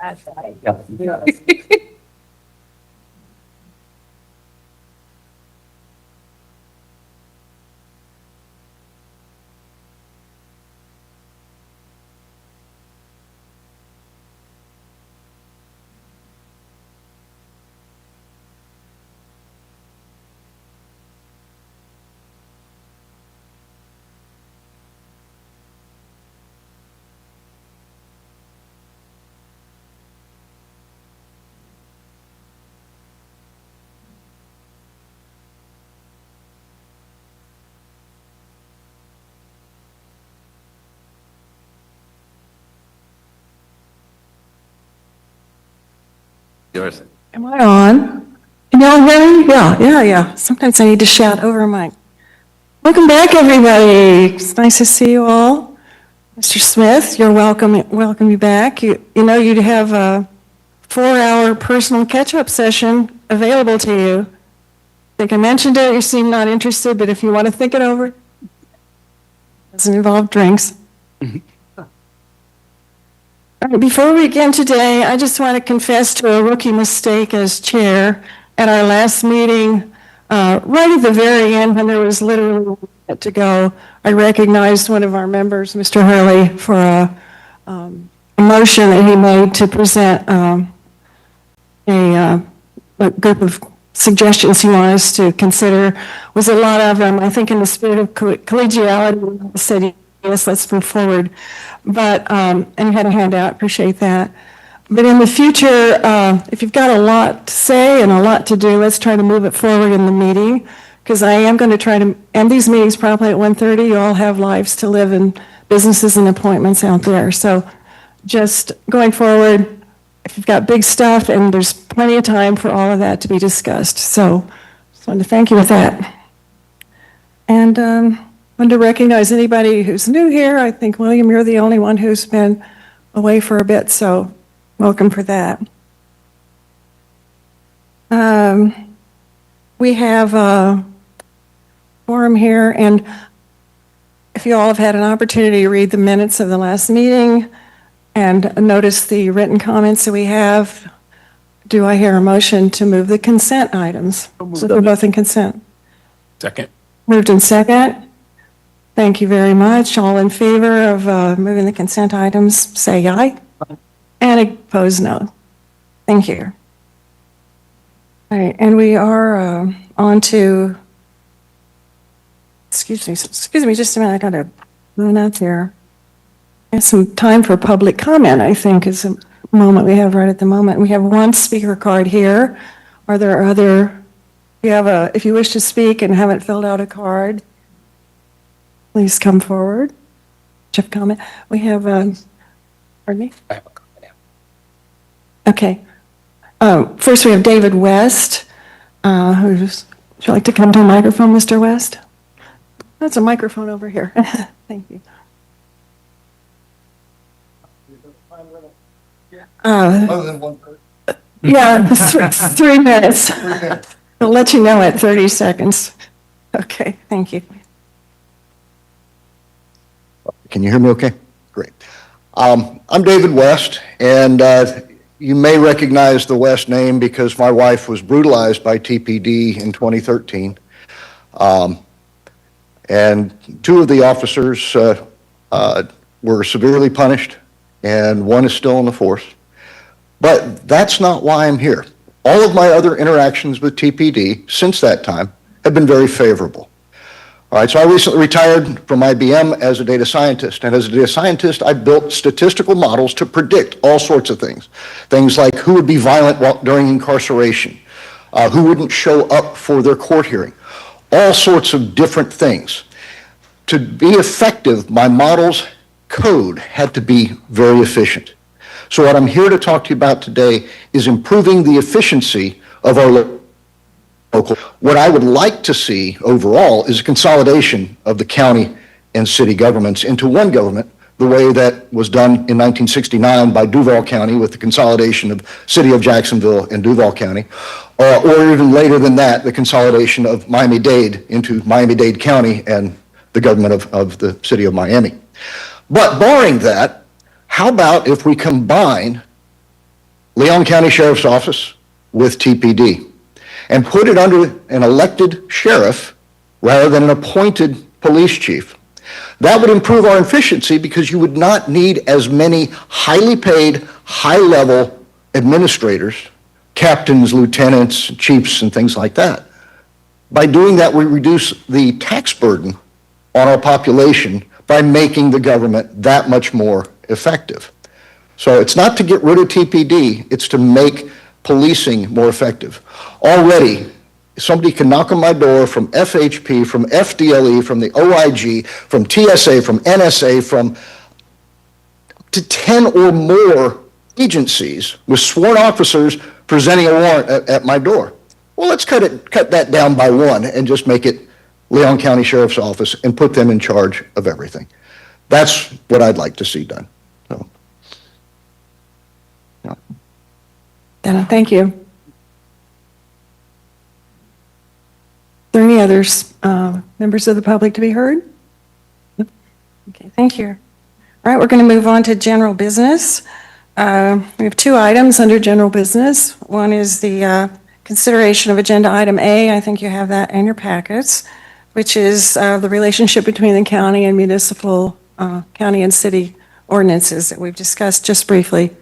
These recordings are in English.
That's right. Yeah. Yours. Am I on? Can y'all hear me? Yeah. Sometimes I need to shout over my. Welcome back, everybody. It's nice to see you all. Mr. Smith, you're welcome you back. You know you'd have a 4-hour personal catch-up session available to you. I think I mentioned it, you seem not interested, but if you want to think it over, it doesn't involve drinks. All right, before we begin today, I just want to confess to a rookie mistake as chair at our last meeting. Right at the very end, when there was literally 1 minute to go, I recognized one of our members, Mr. Hurley, for a motion that he made to present a group of suggestions he wanted us to consider. Was a lot of them. I think in the spirit of collegiality, I said, yes, let's move forward. But, and you had a handout, appreciate that. But in the future, if you've got a lot to say and a lot to do, let's try to move it forward in the meeting, because I am going to try to end these meetings probably at 1:30. You all have lives to live and businesses and appointments out there. So just going forward, if you've got big stuff, and there's plenty of time for all of that to be discussed. So just wanted to thank you with that. And wanted to recognize anybody who's new here. I think, William, you're the only one who's been away for a bit, so welcome for that. We have a forum here, and if you all have had an opportunity to read the minutes of the last meeting and notice the written comments that we have, do I hear a motion to move the consent items? So they're both in consent. Second. Moved in second. Thank you very much. All in favor of moving the consent items, say aye. And opposed, no. Thank you. All right, and we are on to, excuse me just a minute, I got to move out there. There's some time for public comment, I think, is a moment we have right at the moment. We have one speaker card here. Are there other, if you wish to speak and haven't filled out a card, please come forward. Jeff, comment. We have, pardon me? I have a comment now. Okay. First, we have David West. Would you like to come to a microphone, Mr. West? That's a microphone over here. Thank you. Other than 1 person. Yeah, 3 minutes. I'll let you know at 30 seconds. Okay, thank you. Can you hear me okay? Great. I'm David West, and you may recognize the West name because my wife was brutalized by TPD in 2013. And 2 of the officers were severely punished, and 1 is still in the force. But that's not why I'm here. All of my other interactions with TPD since that time have been very favorable. All right, so I recently retired from IBM as a data scientist, and as a data scientist, I built statistical models to predict all sorts of things. Things like who would be violent during incarceration, who wouldn't show up for their court hearing, all sorts of different things. To be effective, my model's code had to be very efficient. So what I'm here to talk to you about today is improving the efficiency of our local. What I would like to see overall is a consolidation of the county and city governments into one government, the way that was done in 1969 by Duval County with the consolidation of City of Jacksonville and Duval County, or even later than that, the consolidation of Miami-Dade into Miami-Dade County and the government of the City of Miami. But barring that, how about if we combine Leon County Sheriff's Office with TPD and put it under an elected sheriff rather than an appointed police chief. That would improve our efficiency because you would not need as many highly paid, high-level administrators, captains, lieutenants, chiefs, and things like that. By doing that, we reduce the tax burden on our population by making the government that much more effective. So it's not to get rid of TPD, it's to make policing more effective. Already, somebody can knock on my door from FHP, from FDLE, from the OIG, from TSA, from NSA, from to 10 or more agencies with sworn officers presenting a warrant at my door. Well, let's cut that down by one and just make it Leon County Sheriff's Office and put them in charge of everything. That's what I'd like to see done. So, yeah. Dana, thank you. Are there any others, members of the public to be heard? Okay, thank you. All right, we're going to move on to general business. We have two items under general business. One is the consideration of agenda item A. I think you have that in your packets, which is the relationship between the county and municipal, county and city ordinances that we've discussed just briefly.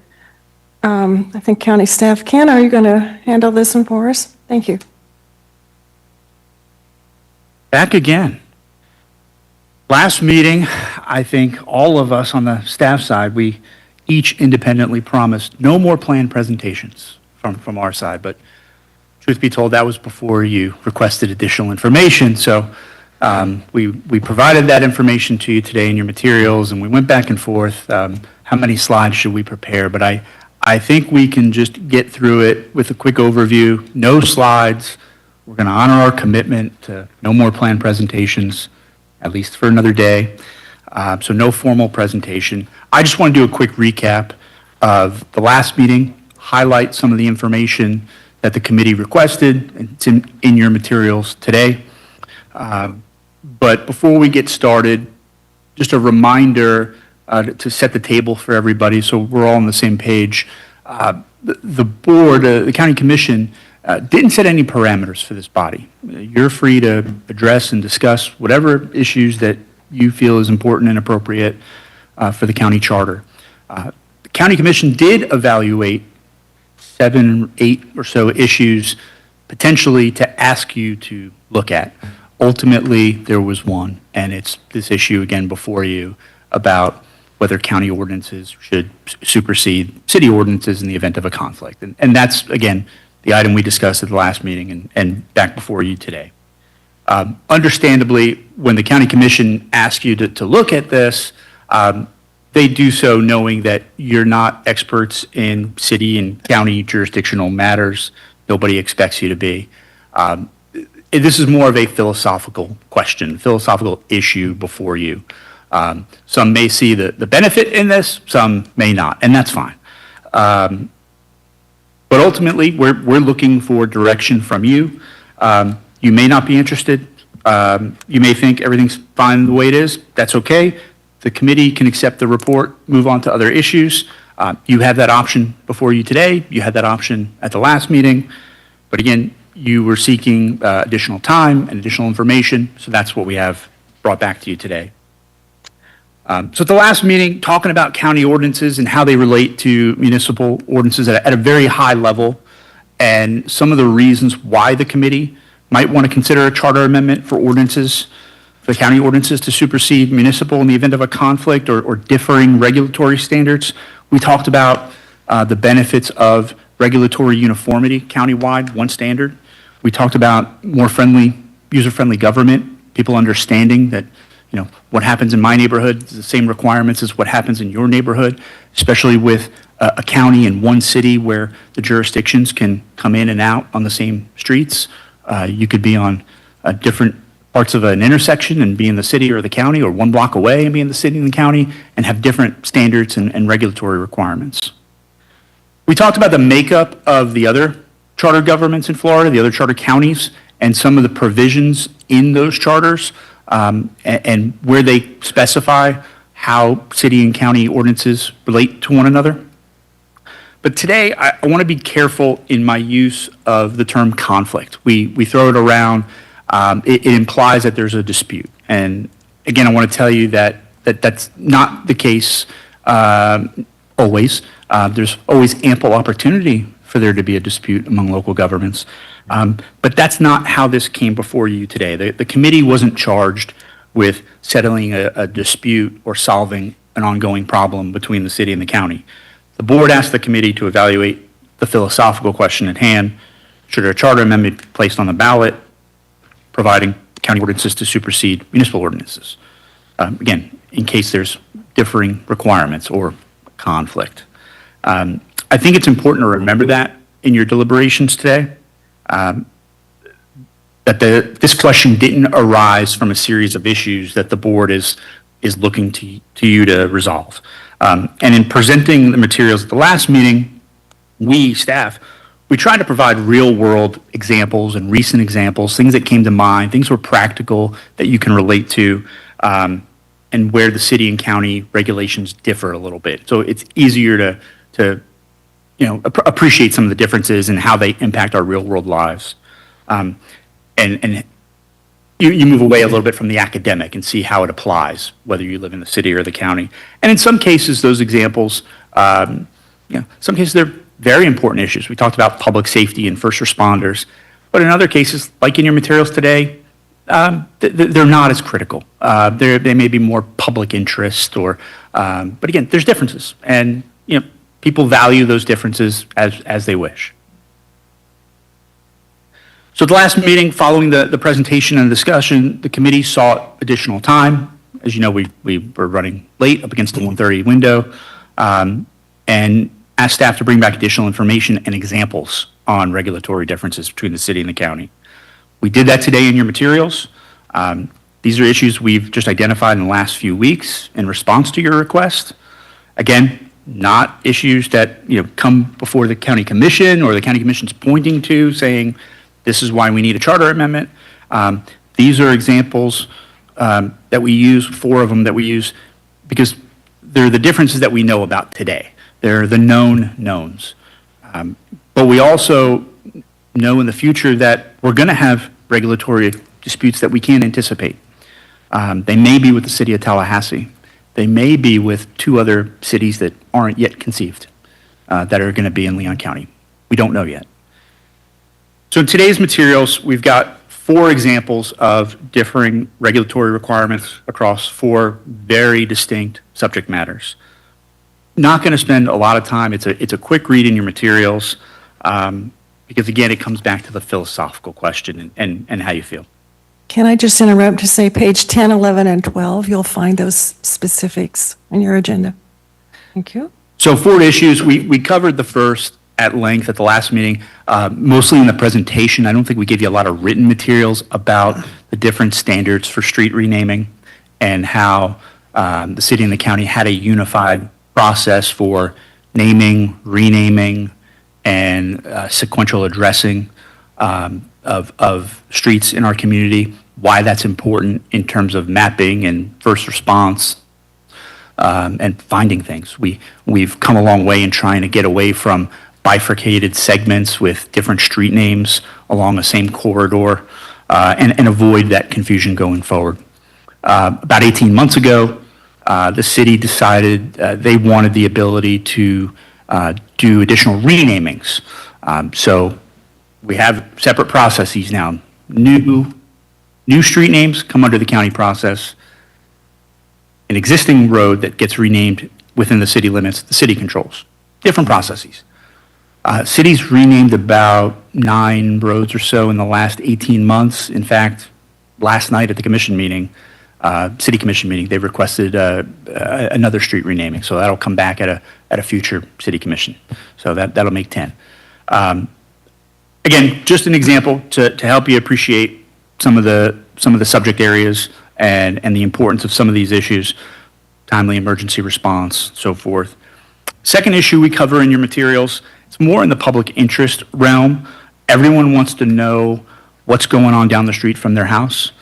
I think county staff, Ken, are you going to handle this one for us? Thank you. Back again. Last meeting, I think all of us on the staff side, we each independently promised no more planned presentations from our side, but truth be told, that was before you requested additional information. So we provided that information to you today in your materials, and we went back and forth. How many slides should we prepare? But I think we can just get through it with a quick overview. No slides. We're going to honor our commitment to no more planned presentations, at least for another day. So no formal presentation. I just want to do a quick recap of the last meeting, highlight some of the information that the committee requested. It's in your materials today. But before we get started, just a reminder to set the table for everybody so we're all on the same page. The board, the county commission, didn't set any parameters for this body. You're free to address and discuss whatever issues that you feel is important and appropriate for the county charter. The county commission did evaluate 7, 8 or so issues potentially to ask you to look at. Ultimately, there was one, and it's this issue again before you about whether county ordinances should supersede city ordinances in the event of a conflict. And that's, again, the item we discussed at the last meeting and back before you today. Understandably, when the county commission asks you to look at this, they do so knowing that you're not experts in city and county jurisdictional matters. Nobody expects you to be. This is more of a philosophical question, philosophical issue before you. Some may see the benefit in this, some may not, and that's fine. But ultimately, we're looking for direction from you. You may not be interested. You may think everything's fine the way it is. That's okay. The committee can accept the report, move on to other issues. You have that option before you today. You had that option at the last meeting. But again, you were seeking additional time and additional information, so that's what we have brought back to you today. So at the last meeting, talking about county ordinances and how they relate to municipal ordinances at a very high level, and some of the reasons why the committee might want to consider a charter amendment for ordinances, for the county ordinances to supersede municipal in the event of a conflict or differing regulatory standards. We talked about the benefits of regulatory uniformity countywide, one standard. We talked about more friendly, user-friendly government, people understanding that what happens in my neighborhood is the same requirements as what happens in your neighborhood, especially with a county and one city where the jurisdictions can come in and out on the same streets. You could be on different parts of an intersection and be in the city or the county, or one block away and be in the city and the county, and have different standards and regulatory requirements. We talked about the makeup of the other charter governments in Florida, the other charter counties, and some of the provisions in those charters, and where they specify how city and county ordinances relate to one another. But today, I want to be careful in my use of the term conflict. We throw it around. It implies that there's a dispute. And again, I want to tell you that that's not the case always. There's always ample opportunity for there to be a dispute among local governments. But that's not how this came before you today. The committee wasn't charged with settling a dispute or solving an ongoing problem between the city and the county. The board asked the committee to evaluate the philosophical question at hand. Should a charter amendment be placed on the ballot, providing county ordinances to supersede municipal ordinances? Again, in case there's differing requirements or conflict. I think it's important to remember that in your deliberations today, that this question didn't arise from a series of issues that the board is looking to you to resolve. And in presenting the materials at the last meeting, staff, we tried to provide real-world examples and recent examples, things that came to mind, things were practical that you can relate to, and where the city and county regulations differ a little bit. So it's easier to appreciate some of the differences and how they impact our real-world lives. And you move away a little bit from the academic and see how it applies, whether you live in the city or the county. And in some cases, those examples, some cases they're very important issues. We talked about public safety and first responders, but in other cases, like in your materials today, they're not as critical. They may be more public interest, but again, there's differences, and people value those differences as they wish. So at the last meeting, following the presentation and discussion, the committee sought additional time. As you know, we were running late, up against the 1:30 window, and asked staff to bring back additional information and examples on regulatory differences between the city and the county. We did that today in your materials. These are issues we've just identified in the last few weeks in response to your request. Again, not issues that come before the county commission or the county commission's pointing to saying, this is why we need a charter amendment. These are examples that we use, 4 of them that we use, because they're the differences that we know about today. They're the known knowns. But we also know in the future that we're going to have regulatory disputes that we can't anticipate. They may be with the city of Tallahassee. They may be with 2 other cities that aren't yet conceived that are going to be in Leon County. We don't know yet. So in today's materials, we've got 4 examples of differing regulatory requirements across 4 very distinct subject matters. Not going to spend a lot of time. It's a quick read in your materials because, again, it comes back to the philosophical question and how you feel. Can I just interrupt to say page 10, 11, and 12, you'll find those specifics in your agenda. Thank you. So 4 issues. We covered the first at length at the last meeting, mostly in the presentation. I don't think we gave you a lot of written materials about the different standards for street renaming and how the city and the county had a unified process for naming, renaming, and sequential addressing of streets in our community, why that's important in terms of mapping and first response and finding things. We've come a long way in trying to get away from bifurcated segments with different street names along the same corridor and avoid that confusion going forward. About 18 months ago, the city decided they wanted the ability to do additional renamings. So we have separate processes now. New street names come under the county process. An existing road that gets renamed within the city limits, the city controls. Different processes. Cities renamed about 9 roads or so in the last 18 months. In fact, last night at the commission meeting, city commission meeting, they requested another street renaming. So that'll come back at a future city commission. So that'll make 10. Again, just an example to help you appreciate some of the subject areas and the importance of some of these issues, timely emergency response, so forth. Second issue we cover in your materials, it's more in the public interest realm. Everyone wants to know what's going on down the street from their house.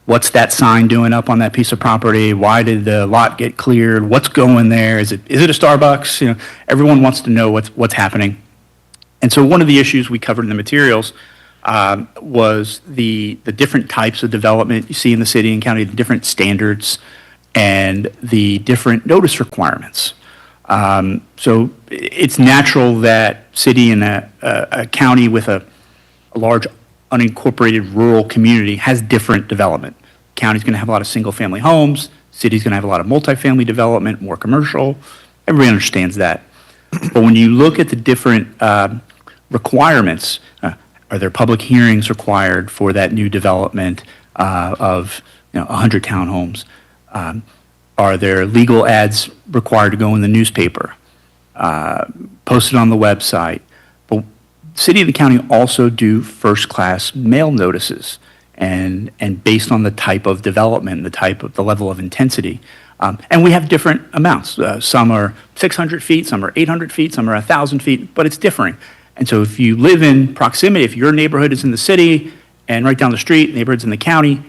What's that sign doing up on that piece of property? Why did the lot get cleared? What's going there? Is it a Starbucks? You know, everyone wants to know what's happening. And so one of the issues we covered in the materials was the different types of development you see in the city and county, the different standards and the different notice requirements. So it's natural that city and a county with a large unincorporated rural community has different development. County's going to have a lot of single-family homes. City's going to have a lot of multifamily development, more commercial. Everybody understands that. But when you look at the different requirements, are there public hearings required for that new development of 100 townhomes? Are there legal ads required to go in the newspaper, posted on the website? But city and the county also do first-class mail notices, and based on the type of development, the level of intensity. And we have different amounts. Some are 600 feet, some are 800 feet, some are 1,000 feet, but it's differing. And so if you live in proximity, if your neighborhood is in the city and right down the street, neighborhood's in the county,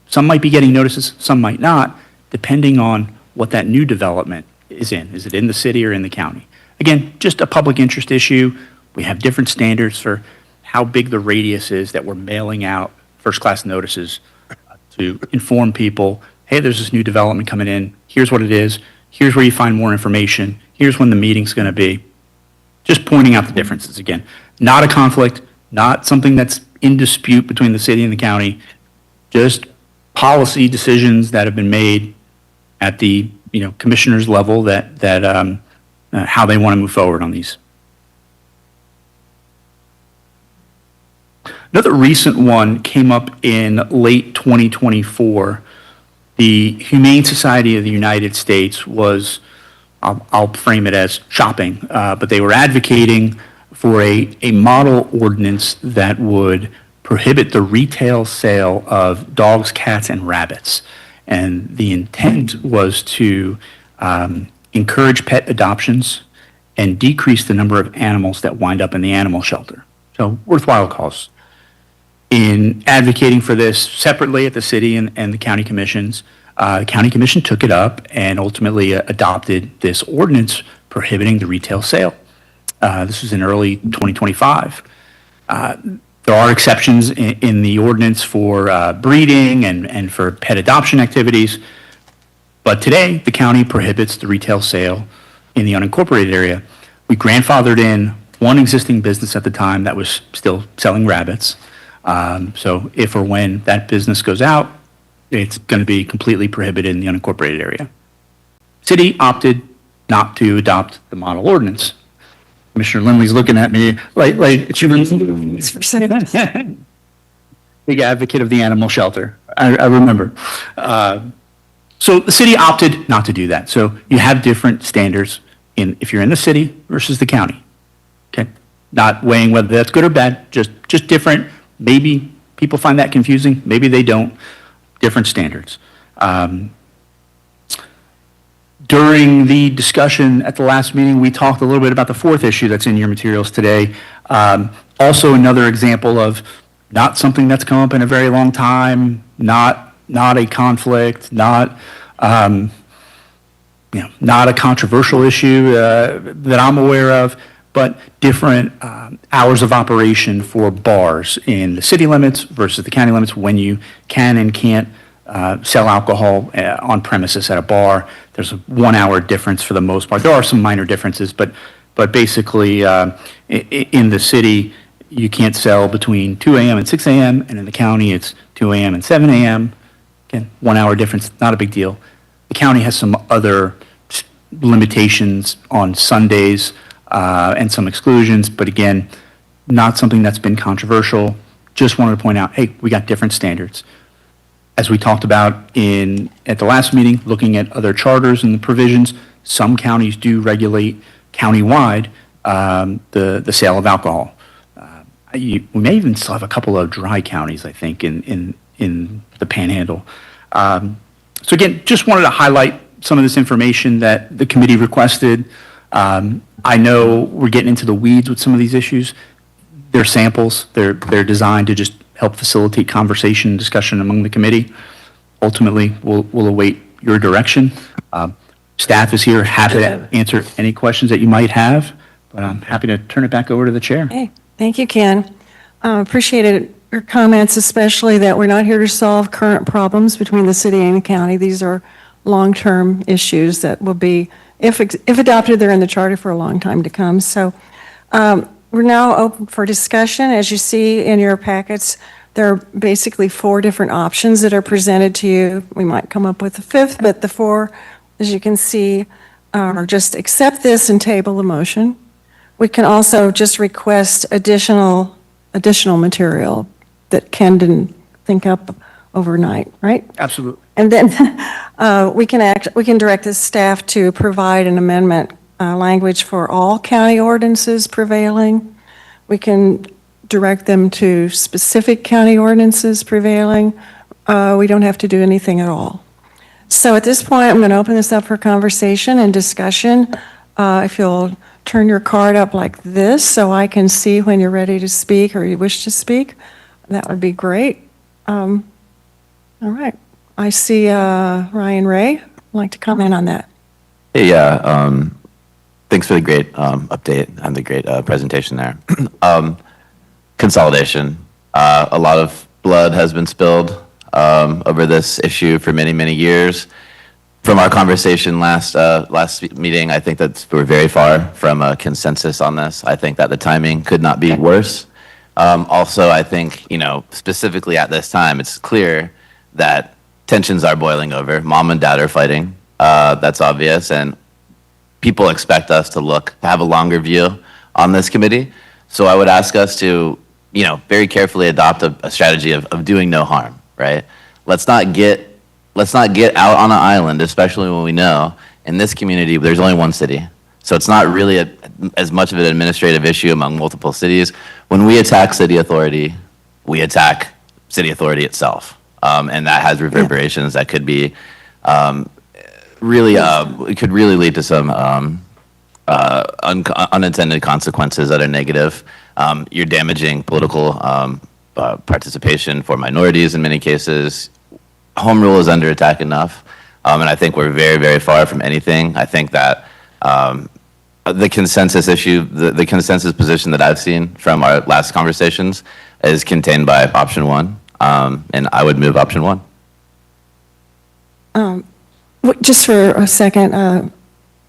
some might be getting notices, some might not, depending on what that new development is in. Is it in the city or in the county? Again, just a public interest issue. We have different standards for how big the radius is that we're mailing out first-class notices to inform people, hey, there's this new development coming in. Here's what it is. Here's where you find more information. Here's when the meeting's going to be. Just pointing out the differences again. Not a conflict, not something that's in dispute between the city and the county, just policy decisions that have been made at the commissioner's level that how they want to move forward on these. Another recent one came up in late 2024. The Humane Society of the United States was, I'll frame it as shopping, but they were advocating for a model ordinance that would prohibit the retail sale of dogs, cats, and rabbits. And the intent was to encourage pet adoptions and decrease the number of animals that wind up in the animal shelter. So worthwhile cause. In advocating for this separately at the city and the county commissions, the county commission took it up and ultimately adopted this ordinance prohibiting the retail sale. This was in early 2025. There are exceptions in the ordinance for breeding and for pet adoption activities, but today the county prohibits the retail sale in the unincorporated area. We grandfathered in one existing business at the time that was still selling rabbits. So if or when that business goes out, it's going to be completely prohibited in the unincorporated area. City opted not to adopt the model ordinance. Commissioner Lindley's looking at me like it's big advocate of the animal shelter. I remember. So the city opted not to do that. So you have different standards if you're in the city versus the county. Okay, not weighing whether that's good or bad. Just different. Maybe people find that confusing. Maybe they don't. Different standards. During the discussion at the last meeting, we talked a little bit about the fourth issue that's in your materials today. Also another example of not something that's come up in a very long time, not a conflict, not a controversial issue that I'm aware of, but different hours of operation for bars in the city limits versus the county limits, when you can and can't sell alcohol on premises at a bar. There's a 1 hour difference for the most part. There are some minor differences, but basically in the city, you can't sell between 2 a.m. and 6 a.m., and in the county, it's 2 a.m. and 7 a.m. Again, 1 hour difference, not a big deal. The county has some other limitations on Sundays and some exclusions, but again, not something that's been controversial. Just wanted to point out, hey, we got different standards. As we talked about at the last meeting, looking at other charters and the provisions, some counties do regulate countywide the sale of alcohol. We may even still have a couple of dry counties, I think, in the Panhandle. So again, just wanted to highlight some of this information that the committee requested. I know we're getting into the weeds with some of these issues. They're samples. They're designed to just help facilitate conversation and discussion among the committee. ultimately, we'll await your direction. Staff is here, happy to answer any questions that you might have, but I'm happy to turn it back over to the chair. Okay, thank you, Ken. Appreciated your comments, especially that we're not here to solve current problems between the city and the county. These are long-term issues that will be, if adopted, they're in the charter for a long time to come. So we're now open for discussion. As you see in your packets, there are basically 4 different options that are presented to you. We might come up with a 5th, but the 4, as you can see, are just accept this and table the motion. We can also just request additional material that Ken didn't think up overnight, right? Absolutely. And then we can direct the staff to provide an amendment language for all county ordinances prevailing. We can direct them to specific county ordinances prevailing. We don't have to do anything at all. So at this point, I'm going to open this up for conversation and discussion. If you'll turn your card up like this so I can see when you're ready to speak or you wish to speak, that would be great. All right. I see Ryan Ray. I'd like to comment on that. Hey, yeah, thanks for the great update and the great presentation there. Consolidation. A lot of blood has been spilled over this issue for many, many years. From our conversation last meeting, I think that we're very far from a consensus on this. I think that the timing could not be worse. Also, I think, specifically at this time, it's clear that tensions are boiling over. Mom and dad are fighting. That's obvious. And people expect us to have a longer view on this committee. So I would ask us to, very carefully adopt a strategy of doing no harm, right? Let's not get out on an island, especially when we know in this community there's only one city. So it's not really as much of an administrative issue among multiple cities. When we attack city authority, we attack city authority itself. And that has reverberations that could be it could really lead to some unintended consequences that are negative. You're damaging political participation for minorities in many cases. Home rule is under attack enough, and I think we're very, very far from anything. I think that the consensus issue, the consensus position that I've seen from our last conversations is contained by option 1, and I would move option 1. Just for a second,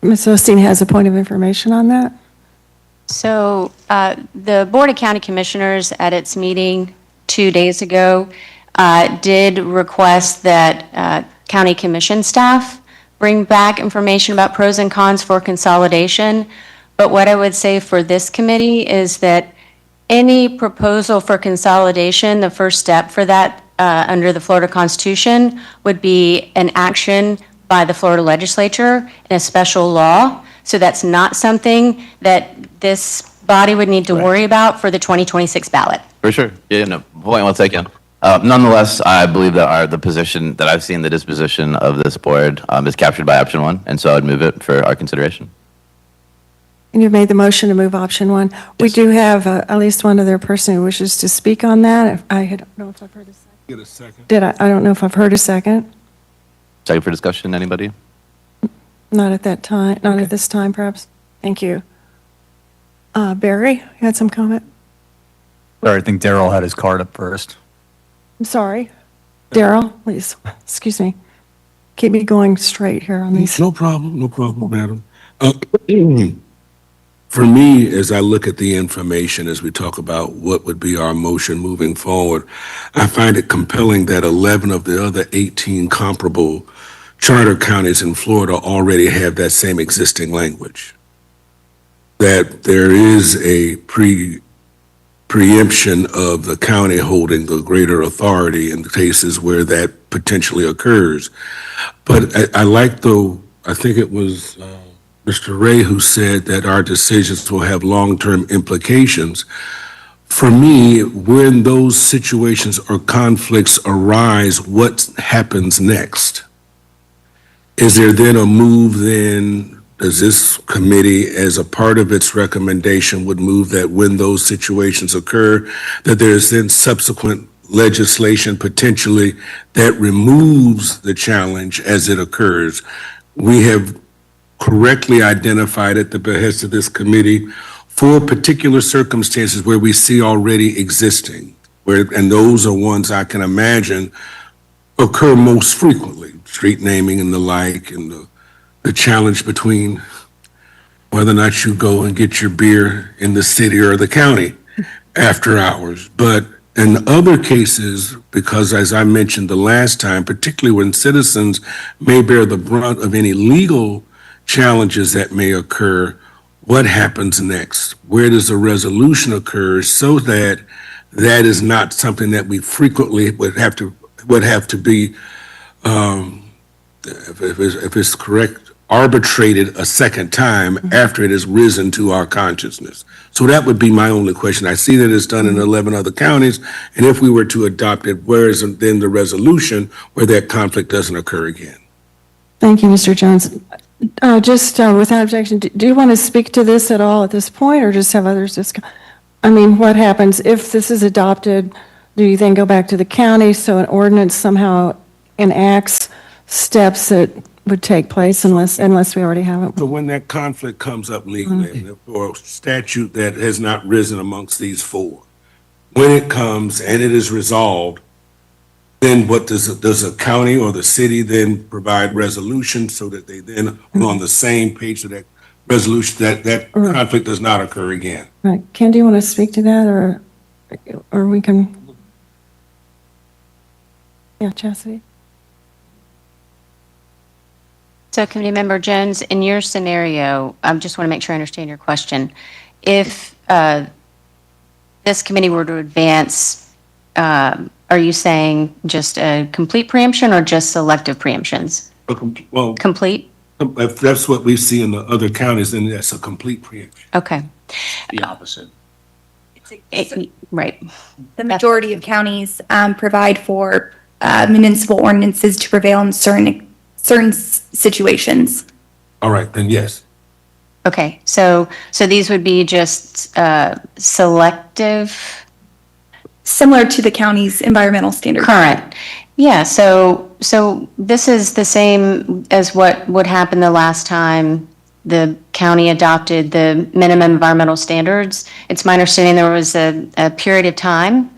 Ms. Osteen has a point of information on that. So the Board of County Commissioners at its meeting 2 days ago did request that county commission staff bring back information about pros and cons for consolidation. But what I would say for this committee is that any proposal for consolidation, the first step for that under the Florida Constitution would be an action by the Florida legislature in a special law. So that's not something that this body would need to worry about for the 2026 ballot. For sure. Yeah, no, point well taken. Nonetheless, I believe that the position that I've seen, the disposition of this board is captured by option 1, and so I would move it for our consideration. And you've made the motion to move option 1. We do have at least one other person who wishes to speak on that. I don't know if I've heard a second. Get a second. Did I don't know if I've heard a second. Second for discussion, anybody? Not at that time, not at this time, perhaps. Thank you. Barry, you had some comment? Sorry, I think Daryl had his card up first. I'm sorry. Daryl, please, excuse me. Keep me going straight here on these. No problem, madam. For me, as I look at the information, as we talk about what would be our motion moving forward, I find it compelling that 11 of the other 18 comparable charter counties in Florida already have that same existing language. That there is a preemption of the county holding the greater authority in the cases where that potentially occurs. But I like, though, I think it was Mr. Ray who said that our decisions will have long-term implications. For me, when those situations or conflicts arise, what happens next? Is there then a move then? Does this committee, as a part of its recommendation, would move that when those situations occur, that there's then subsequent legislation potentially that removes the challenge as it occurs. We have correctly identified at the behest of this committee 4 particular circumstances where we see already existing, and those are ones I can imagine occur most frequently, street naming and the like, and the challenge between whether or not you go and get your beer in the city or the county after hours. But in other cases, because as I mentioned the last time, particularly when citizens may bear the brunt of any legal challenges that may occur, what happens next? Where does a resolution occur so that that is not something that we frequently would have to be, if it's correct, arbitrated a second time after it has risen to our consciousness. So that would be my only question. I see that it's done in 11 other counties, and if we were to adopt it, where is then the resolution where that conflict doesn't occur again? Thank you, Mr. Jones. Just without objection, do you want to speak to this at all at this point, or just have others discuss? I mean, what happens if this is adopted? Do you then go back to the county, so an ordinance somehow enacts steps that would take place unless we already have it? So when that conflict comes up legally, or statute that has not risen amongst these 4, when it comes and it is resolved, then what does a county or the city then provide resolution so that they then are on the same page of that resolution, that conflict does not occur again? Right. Ken, do you want to speak to that, or we can? Yeah, Chastity? So Committee Member Jones, in your scenario, I just want to make sure I understand your question. If this committee were to advance, are you saying just a complete preemption or just selective preemptions? Well, Complete? if that's what we see in the other counties, then that's a complete preemption. Okay. The opposite. Right. The majority of counties provide for municipal ordinances to prevail in certain situations. All right, then yes. Okay. So these would be just selective? Similar to the county's environmental standards. Current. Yeah, so this is the same as what would happen the last time the county adopted the minimum environmental standards. It's my understanding there was a period of time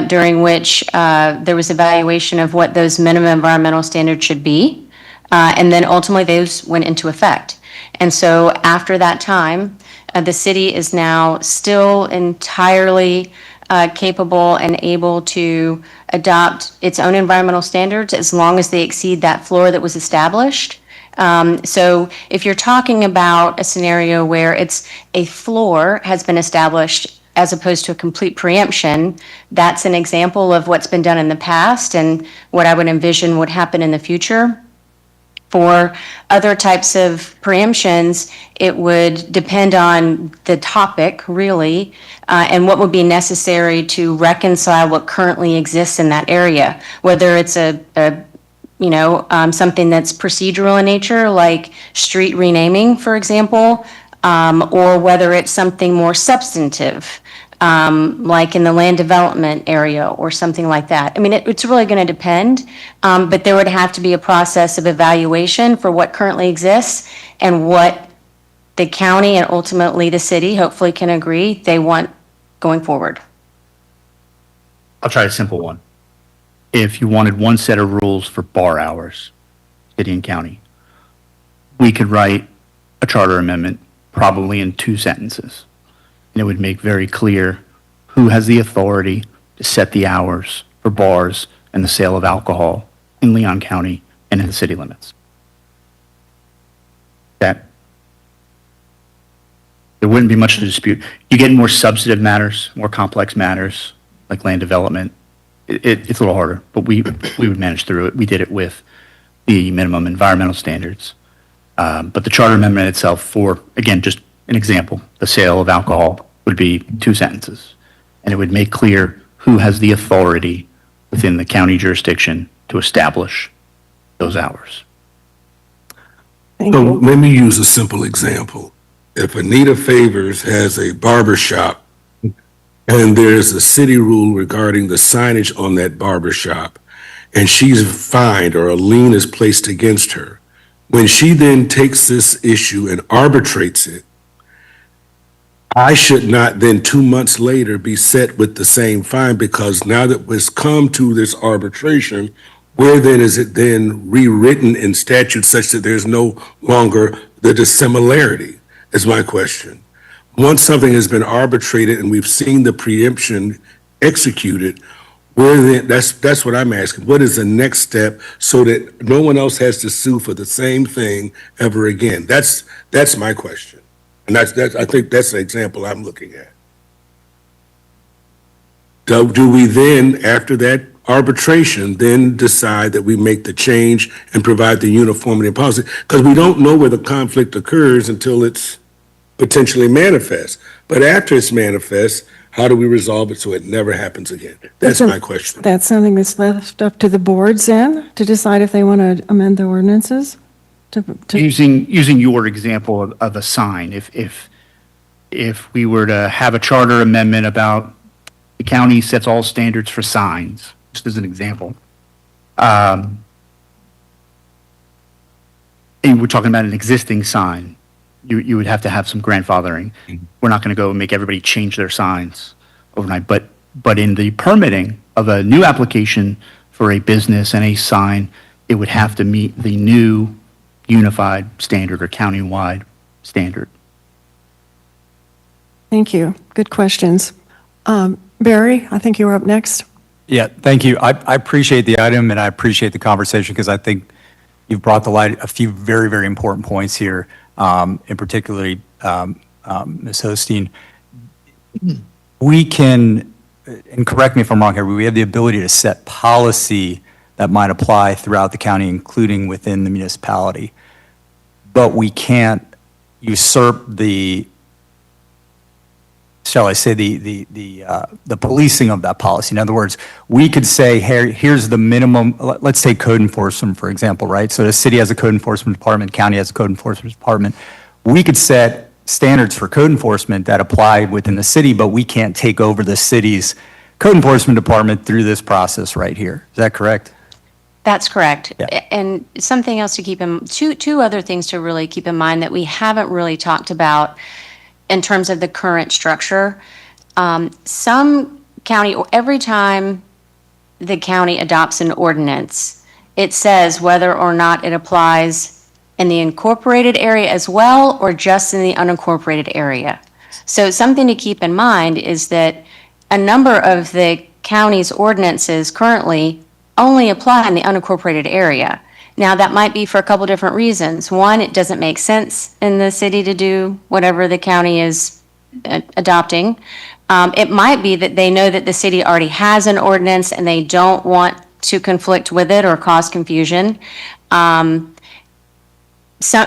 during which there was evaluation of what those minimum environmental standards should be, and then ultimately those went into effect. And so after that time, the city is now still entirely capable and able to adopt its own environmental standards as long as they exceed that floor that was established. So if you're talking about a scenario where it's a floor has been established as opposed to a complete preemption, that's an example of what's been done in the past and what I would envision would happen in the future. For other types of preemptions, it would depend on the topic, really, and what would be necessary to reconcile what currently exists in that area, whether it's something that's procedural in nature, like street renaming, for example, or whether it's something more substantive, like in the land development area or something like that. I mean, it's really going to depend, but there would have to be a process of evaluation for what currently exists and what the county and ultimately the city hopefully can agree they want going forward. I'll try a simple one. If you wanted one set of rules for bar hours, city and county, we could write a charter amendment probably in 2 sentences. And it would make very clear who has the authority to set the hours for bars and the sale of alcohol in Leon County and in the city limits. That there wouldn't be much to dispute. You get more substantive matters, more complex matters, like land development. It's a little harder, but we would manage through it. We did it with the minimum environmental standards. But the charter amendment itself for, again, just an example, the sale of alcohol would be 2 sentences. And it would make clear who has the authority within the county jurisdiction to establish those hours. Thank So you. let me use a simple example. If Anita Favors has a barber shop and there's a city rule regarding the signage on that barber shop, and she's fined or a lien is placed against her, when she then takes this issue and arbitrates it, I should not then 2 months later be set with the same fine, because now that it's come to this arbitration, where then is it then rewritten in statute such that there's no longer the dissimilarity, is my question. Once something has been arbitrated and we've seen the preemption executed, where then, that's what I'm asking. What is the next step so that no one else has to sue for the same thing ever again? That's my question. And I think that's the example I'm looking at. Do we then, after that arbitration, then decide that we make the change and provide the uniformity in policy? Because we don't know where the conflict occurs until it's potentially manifest. But after it's manifest, how do we resolve it so it never happens again? That's my question. That's something that's left up to the boards then, to decide if they want to amend the ordinances? Using your example of a sign, if we were to have a charter amendment about the county sets all standards for signs, just as an example, and we're talking about an existing sign, you would have to have some grandfathering. We're not going to go and make everybody change their signs overnight, but in the permitting of a new application for a business and a sign, it would have to meet the new unified standard or countywide standard. Thank you. Good questions. Barry, I think you were up next. Yeah, thank you. I appreciate the item and I appreciate the conversation because I think you've brought to light a few very, very important points here, in particularly Ms. Hosteen. We can, and correct me if I'm wrong here, we have the ability to set policy that might apply throughout the county, including within the municipality. But we can't usurp the, shall I say, the policing of that policy. In other words, we could say, hey, here's the minimum, let's take code enforcement, for example, right? So the city has a code enforcement department, county has a code enforcement department. We could set standards for code enforcement that apply within the city, but we can't take over the city's code enforcement department through this process right here. Is that correct? That's correct. Yeah. And something else to keep in, two other things to really keep in mind that we haven't really talked about in terms of the current structure. Some county, every time the county adopts an ordinance, it says whether or not it applies in the incorporated area as well or just in the unincorporated area. So something to keep in mind is that a number of the county's ordinances currently only apply in the unincorporated area. Now, that might be for a couple different reasons. One, it doesn't make sense in the city to do whatever the county is adopting. It might be that they know that the city already has an ordinance and they don't want to conflict with it or cause confusion. So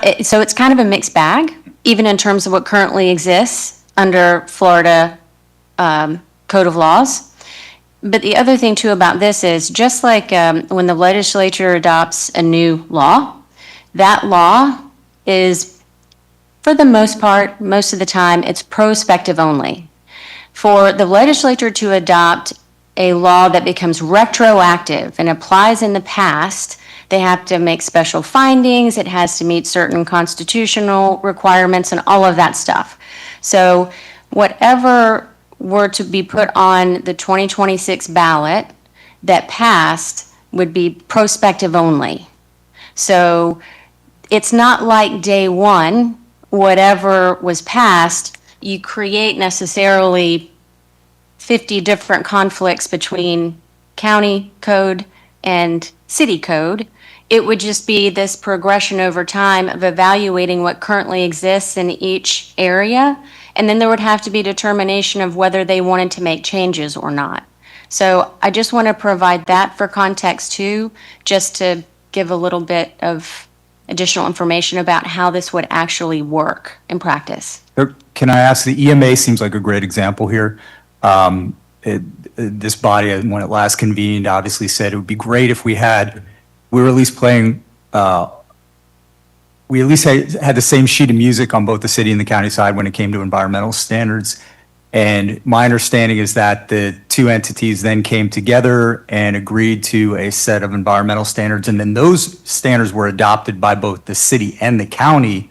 it's kind of a mixed bag, even in terms of what currently exists under Florida Code of Laws. But the other thing too about this is just like when the legislature adopts a new law, that law is, for the most part, most of the time, it's prospective only. For the legislature to adopt a law that becomes retroactive and applies in the past, they have to make special findings, it has to meet certain constitutional requirements and all of that stuff. So whatever were to be put on the 2026 ballot that passed would be prospective only. So it's not like day one, whatever was passed, you create necessarily 50 different conflicts between county code and city code. It would just be this progression over time of evaluating what currently exists in each area. And then there would have to be determination of whether they wanted to make changes or not. So I just want to provide that for context too, just to give a little bit of additional information about how this would actually work in practice. Can I ask, the EMA seems like a great example here. This body, when it last convened, obviously said it would be great if we were at least playing, we at least had the same sheet of music on both the city and the county side when it came to environmental standards. And my understanding is that the two entities then came together and agreed to a set of environmental standards. And then those standards were adopted by both the city and the county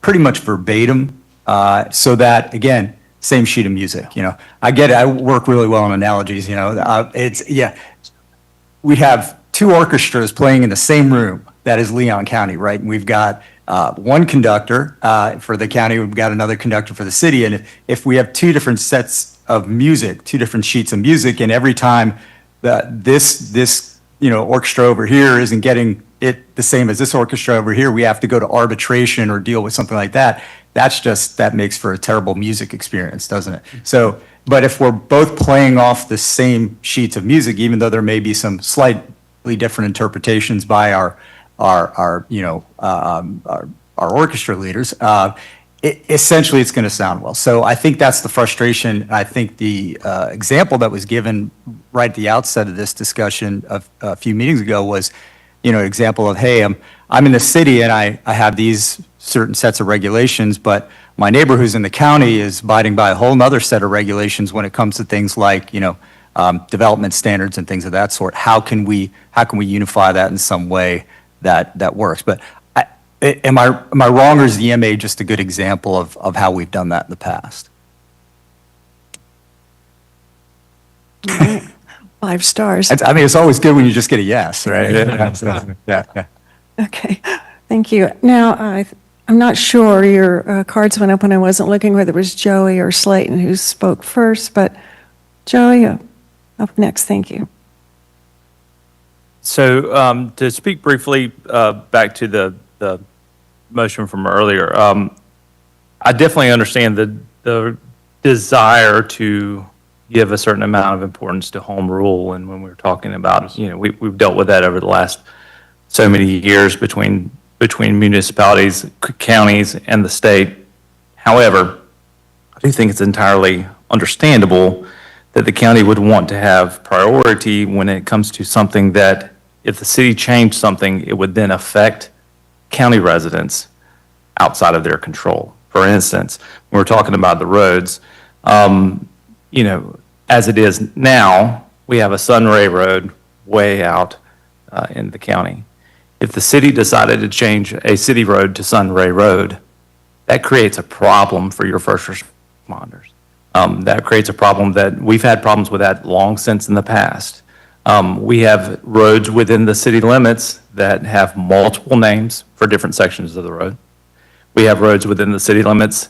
pretty much verbatim. So that, again, same sheet of music, you know. I get it. I work really well on analogies, you know. We have two orchestras playing in the same room. That is Leon County, right? And we've got one conductor for the county, we've got another conductor for the city. And if we have two different sets of music, two different sheets of music, and every time this orchestra over here isn't getting it the same as this orchestra over here, we have to go to arbitration or deal with something like that. That makes for a terrible music experience, doesn't it? So, but if we're both playing off the same sheets of music, even though there may be some slightly different interpretations by our orchestra leaders, essentially it's going to sound well. So I think that's the frustration. I think the example that was given right at the outset of this discussion a few meetings ago was, an example of, hey, I'm in the city and I have these certain sets of regulations, but my neighbor who's in the county is abiding by a whole nother set of regulations when it comes to things like, development standards and things of that sort. How can we unify that in some way that works? But am I wrong, or is the EMA just a good example of how we've done that in the past? 5 stars. It's always good when you just get a yes, right? Yeah. Okay, thank you. Now, I'm not sure, your cards went up when I wasn't looking, whether it was Joey or Slayton who spoke first, but Joey, up next, thank you. So to speak briefly back to the motion from earlier, I definitely understand the desire to give a certain amount of importance to home rule. And when we were talking about, we've dealt with that over the last so many years between municipalities, counties, and the state. However, I do think it's entirely understandable that the county would want to have priority when it comes to something that, if the city changed something, it would then affect county residents outside of their control. For instance, when we're talking about the roads, as it is now, we have a Sunray Road way out in the county. If the city decided to change a city road to Sunray Road, that creates a problem for your first responders. That creates a problem that we've had problems with that long since in the past. We have roads within the city limits that have multiple names for different sections of the road. We have roads within the city limits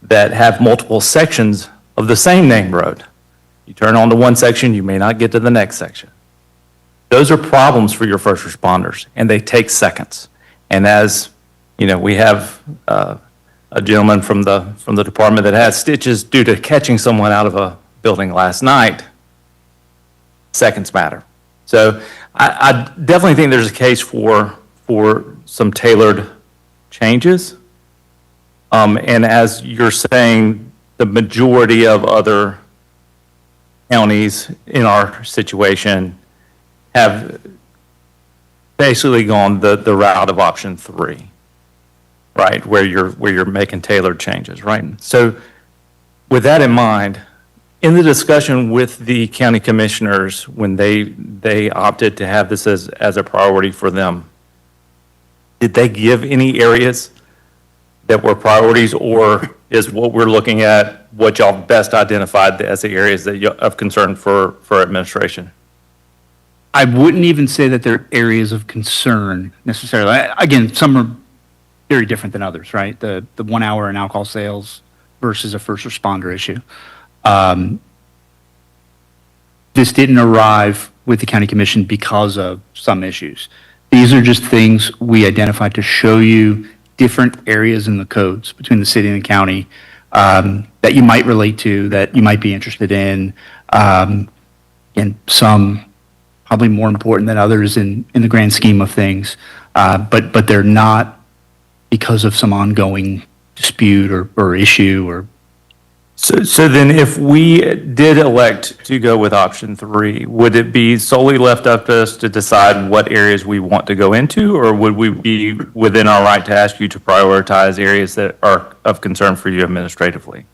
that have multiple sections of the same name road. You turn onto one section, you may not get to the next section. Those are problems for your first responders, and they take seconds. And as we have a gentleman from the department that has stitches due to catching someone out of a building last night, seconds matter. So I definitely think there's a case for some tailored changes. And as you're saying, the majority of other counties in our situation have basically gone the route of option 3, right? Where you're making tailored changes, right? So with that in mind, in the discussion with the county commissioners, when they opted to have this as a priority for them, did they give any areas that were priorities, or is what we're looking at what y'all best identified as the areas of concern for administration? I wouldn't even say that they're areas of concern necessarily. Again, some are very different than others, right? The 1 hour in alcohol sales versus a first responder issue. This didn't arrive with the county commission because of some issues. These are just things we identified to show you different areas in the codes between the city and the county that you might relate to, that you might be interested in, and some probably more important than others in the grand scheme of things, but they're not because of some ongoing dispute or issue or. So then if we did elect to go with option 3, would it be solely left up to us to decide what areas we want to go into, or would we be within our right to ask you to prioritize areas that are of concern for you administratively?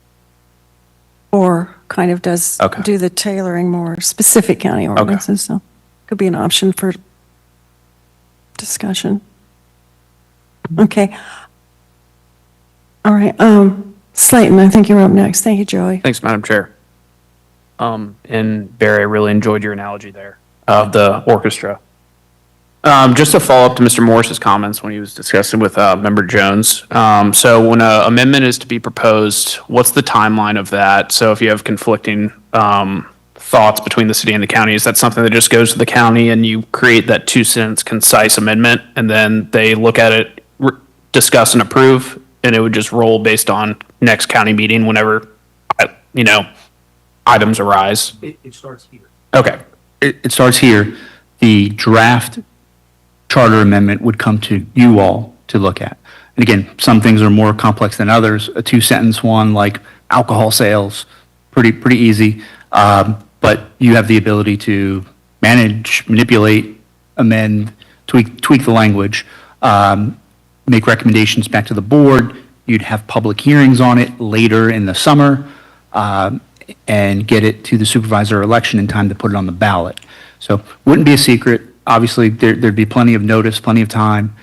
or kind of does Okay. do the tailoring more specific county ordinances, so could be an option for discussion. Okay. All right, Slayton, I think you're up next. Thank you, Joey. Thanks, Madam Chair. And Barry, I really enjoyed your analogy there of the orchestra. Just to follow up to Mr. Morris's comments when he was discussing with Member Jones. So when an amendment is to be proposed, what's the timeline of that? So if you have conflicting thoughts between the city and the county, is that something that just goes to the county and you create that 2-sentence concise amendment and then they look at it, discuss and approve, and it would just roll based on next county meeting whenever, items arise? It starts here. Okay. It starts here. The draft charter amendment would come to you all to look at. And again, some things are more complex than others. A 2-sentence one like alcohol sales, pretty easy. But you have the ability to manage, manipulate, amend, tweak the language, make recommendations back to the board. You'd have public hearings on it later in the summer, and get it to the supervisor election in time to put it on the ballot. So wouldn't be a secret. Obviously, there'd be plenty of notice, plenty of time.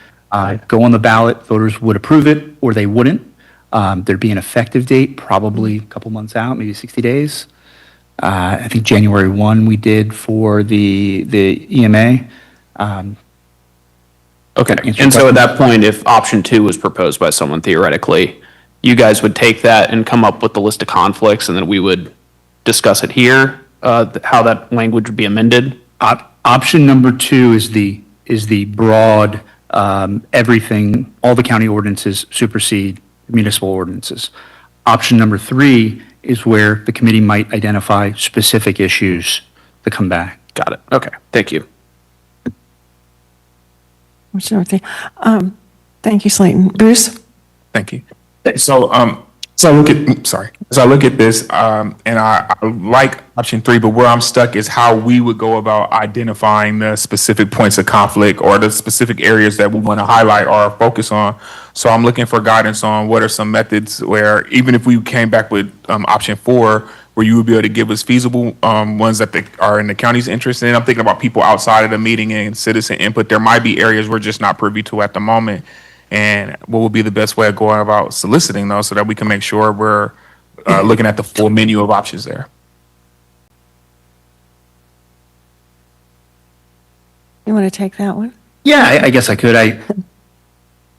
Go on the ballot, voters would approve it or they wouldn't. There'd be an effective date, probably a couple months out, maybe 60 days. I think January 1 we did for the EMA. Okay. And so at that point, if option 2 was proposed by someone theoretically, you guys would take that and come up with the list of conflicts and then we would discuss it here, how that language would be amended? Option number 2 is the broad, everything, all the county ordinances supersede municipal ordinances. Option number 3 is where the committee might identify specific issues to come back. Got it. Okay. Thank you. Which other thing? Thank you, Slayton. Bruce? Thank you. So, so I look at this, and I like option 3, but where I'm stuck is how we would go about identifying the specific points of conflict or the specific areas that we want to highlight or focus on. So I'm looking for guidance on what are some methods where, even if we came back with option 4, where you would be able to give us feasible ones that are in the county's interest. And I'm thinking about people outside of the meeting and citizen input. There might be areas we're just not privy to at the moment. And what would be the best way of going about soliciting those so that we can make sure we're looking at the full menu of options there? You want to take that one? Yeah, I guess I could.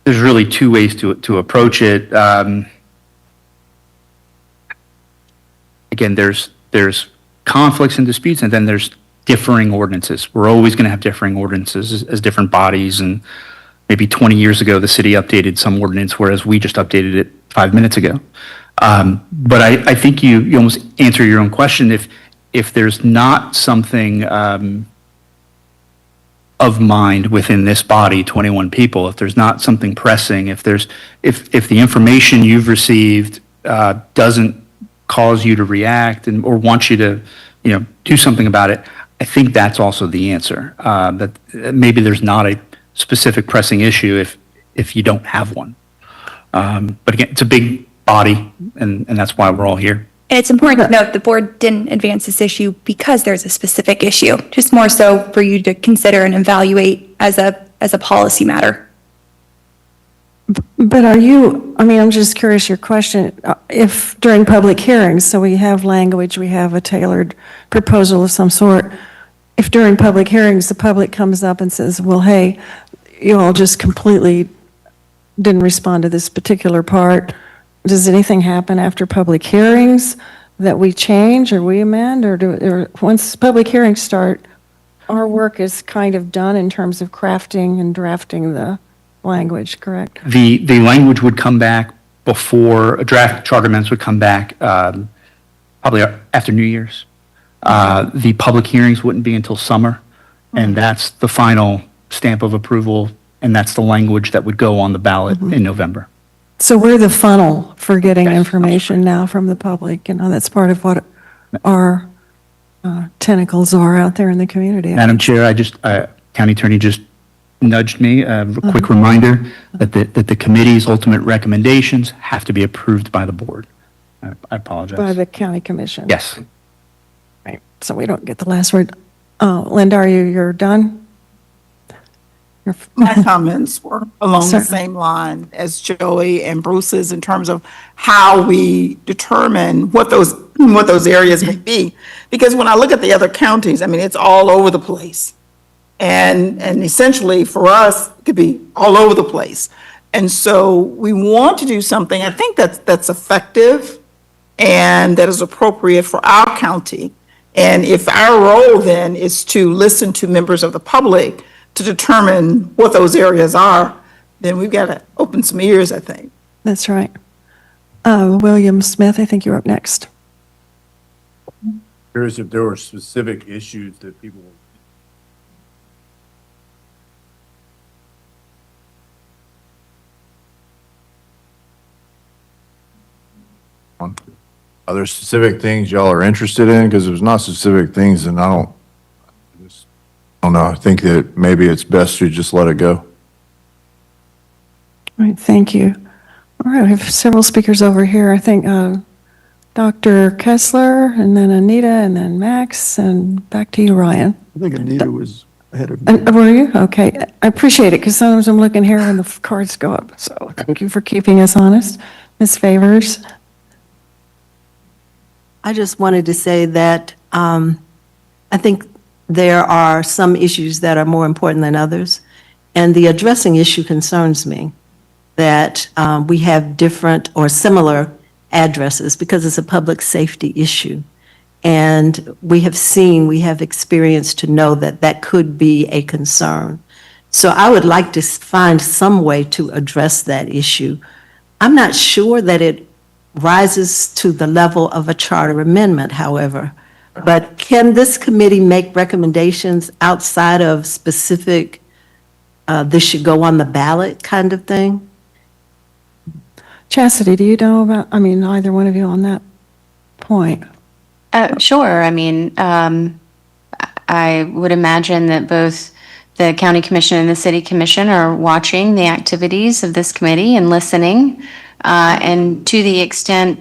There's really 2 ways to approach it. Again, there's conflicts and disputes, and then there's differing ordinances. We're always going to have differing ordinances as different bodies, and maybe 20 years ago, the city updated some ordinance, whereas we just updated it 5 minutes ago. But I think you almost answer your own question. If there's not something of mind within this body, 21 people, if there's not something pressing, if the information you've received doesn't cause you to react or want you to, do something about it, I think that's also the answer. That maybe there's not a specific pressing issue if you don't have one. But again, it's a big body, and that's why we're all here. And it's important to note the board didn't advance this issue because there's a specific issue, just more so for you to consider and evaluate as a policy matter. But I'm just curious, your question, if during public hearings, so we have language, we have a tailored proposal of some sort, if during public hearings, the public comes up and says, well, hey, you all just completely didn't respond to this particular part, does anything happen after public hearings that we change or we amend, or once public hearings start, our work is kind of done in terms of crafting and drafting the language, correct? The language would come back before, a draft charter amendments would come back probably after New Year's. The public hearings wouldn't be until summer, and that's the final stamp of approval, and that's the language that would go on the ballot in November. So we're the funnel for getting information now from the public, that's part of what our tentacles are out there in the community. Madam Chair, County Attorney just nudged me, a quick reminder that the committee's ultimate recommendations have to be approved by the board. I by apologize. the county commission. Yes. Right, so we don't get the last word. Linda, you're done? My comments were along the Certainly. same line as Joey and Bruce's in terms of how we determine what those areas may be. Because when I look at the other counties, I mean, it's all over the place. And essentially for us, it could be all over the place. And so we want to do something, I think that's effective and that is appropriate for our county. And if our role then is to listen to members of the public to determine what those areas are, then we've got to open some ears, I think. That's right. William Smith, I think you're up next. Curious if there were specific issues that people. Are there specific things y'all are interested in? Because if there's not specific things, then I don't know. I think that maybe it's best to just let it go. All right, thank you. All right, we have several speakers over here. I think Dr. Kessler, and then Anita, and then Max, and back to you, Ryan. I think Anita was ahead of me. Were you? Okay. I appreciate it because sometimes I'm looking here and the cards go up. So thank you for keeping us honest. Ms. Favors? I just wanted to say that I think there are some issues that are more important than others. And the addressing issue concerns me, that we have different or similar addresses because it's a public safety issue. And we have experienced to know that that could be a concern. So I would like to find some way to address that issue. I'm not sure that it rises to the level of a charter amendment, however. But can this committee make recommendations outside of specific, this should go on the ballot kind of thing? Chastity, do you know about, either one of you on that point? Sure. I mean, I would imagine that both the county commission and the city commission are watching the activities of this committee and listening. And to the extent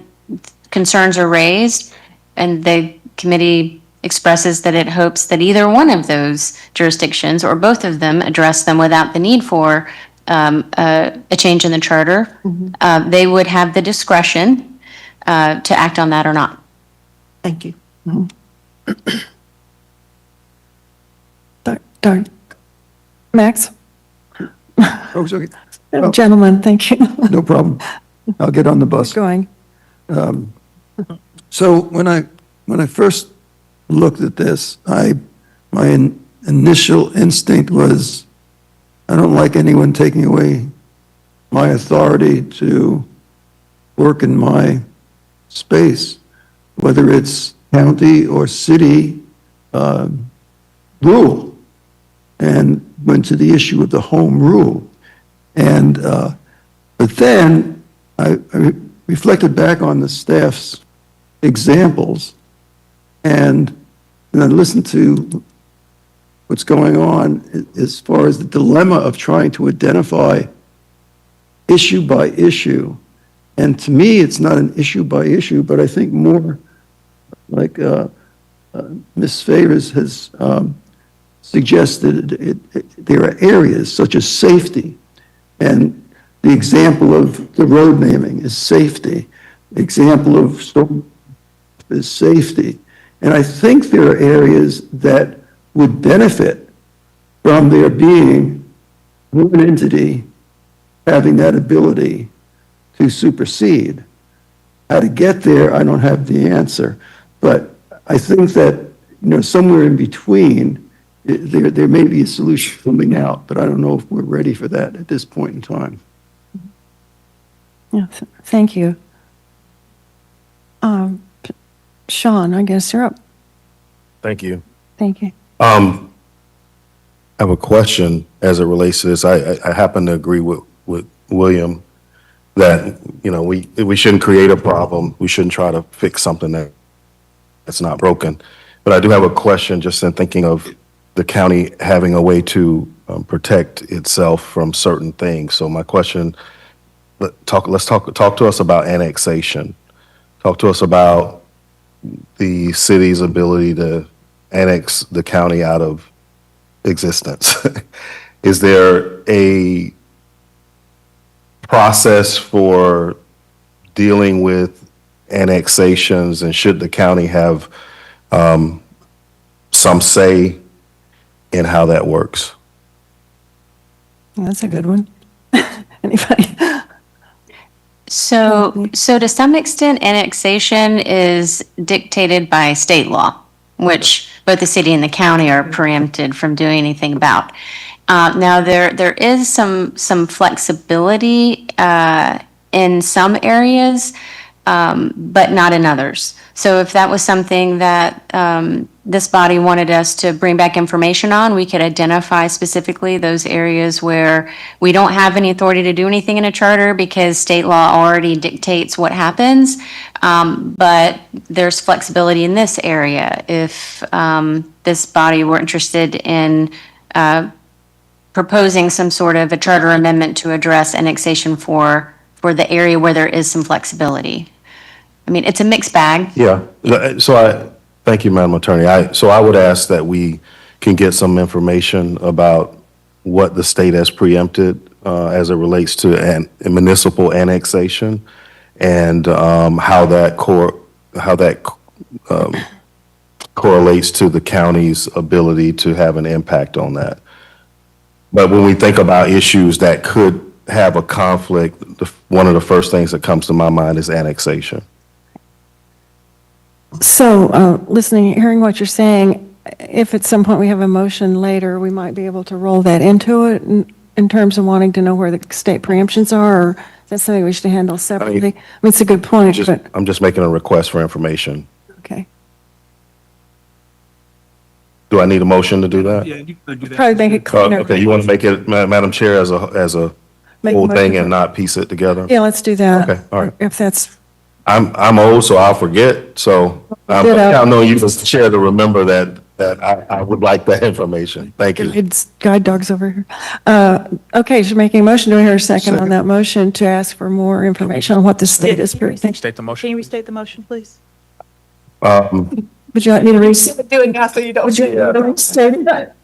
concerns are raised and the committee expresses that it hopes that either one of those jurisdictions or both of them address them without the need for a change in the charter, they would have the discretion to act on that or not. Thank you. Max? Oh, sorry. Oh, Gentlemen, thank you. no problem. I'll get on the bus. Going. So when I first looked at this, my initial instinct was, I don't like anyone taking away my authority to work in my space, whether it's county or city rule, and went to the issue of the home rule. And, but then I reflected back on the staff's examples and I listened to what's going on as far as the dilemma of trying to identify issue by issue. And to me, it's not an issue by issue, but I think more like Ms. Favors has suggested, there are areas such as safety. And the example of the road naming is safety. The example of storm is safety. And I think there are areas that would benefit from there being one entity having that ability to supersede. How to get there, I don't have the answer. But I think that, somewhere in between, there may be a solution coming out, but I don't know if we're ready for that at this point in time. Yeah, thank you. Sean, I guess you're up. Thank you. Thank you. I have a question as it relates to this. I happen to agree with William that, we shouldn't create a problem. We shouldn't try to fix something that's not broken. But I do have a question just in thinking of the county having a way to protect itself from certain things. So my question, let's talk to us about annexation. talk to us about the city's ability to annex the county out of existence. Is there a process for dealing with annexations, and should the county have some say in how that works? That's a good one. Anybody? So to some extent, annexation is dictated by state law, which both the city and the county are preempted from doing anything about. Now, there is some flexibility in some areas, but not in others. So if that was something that this body wanted us to bring back information on, we could identify specifically those areas where we don't have any authority to do anything in a charter because state law already dictates what happens. But there's flexibility in this area. If this body were interested in proposing some sort of a charter amendment to address annexation for the area where there is some flexibility. I mean, it's a mixed bag. Yeah, thank you, Madam Attorney. So I would ask that we can get some information about what the state has preempted as it relates to a municipal annexation, and how that correlates to the county's ability to have an impact on that. But when we think about issues that could have a conflict, one of the first things that comes to my mind is annexation. So, hearing what you're saying, if at some point we have a motion later, we might be able to roll that into it in terms of wanting to know where the state preemptions are, or is that something we should handle separately? I mean, it's a good point, but, I'm just making a request for information. okay. Do I need a motion to do that? Yeah, you could do that. Probably make it cleaner. Okay, you want to make it, Madam Chair, as a Make a whole thing motion. and not piece it together? Yeah, let's do that. Okay, all right. If that's, I'm old, so I'll forget, so I Ditto. know you as the chair to remember that I would like that information. Thank you. it's guide dogs over here. Okay, she's making a motion. Do I hear a second on that motion to ask for more information on what the state is? State the motion. Can you restate the motion, please? Would you like me to restate? Do it now so you don't. Would you like me to restate that?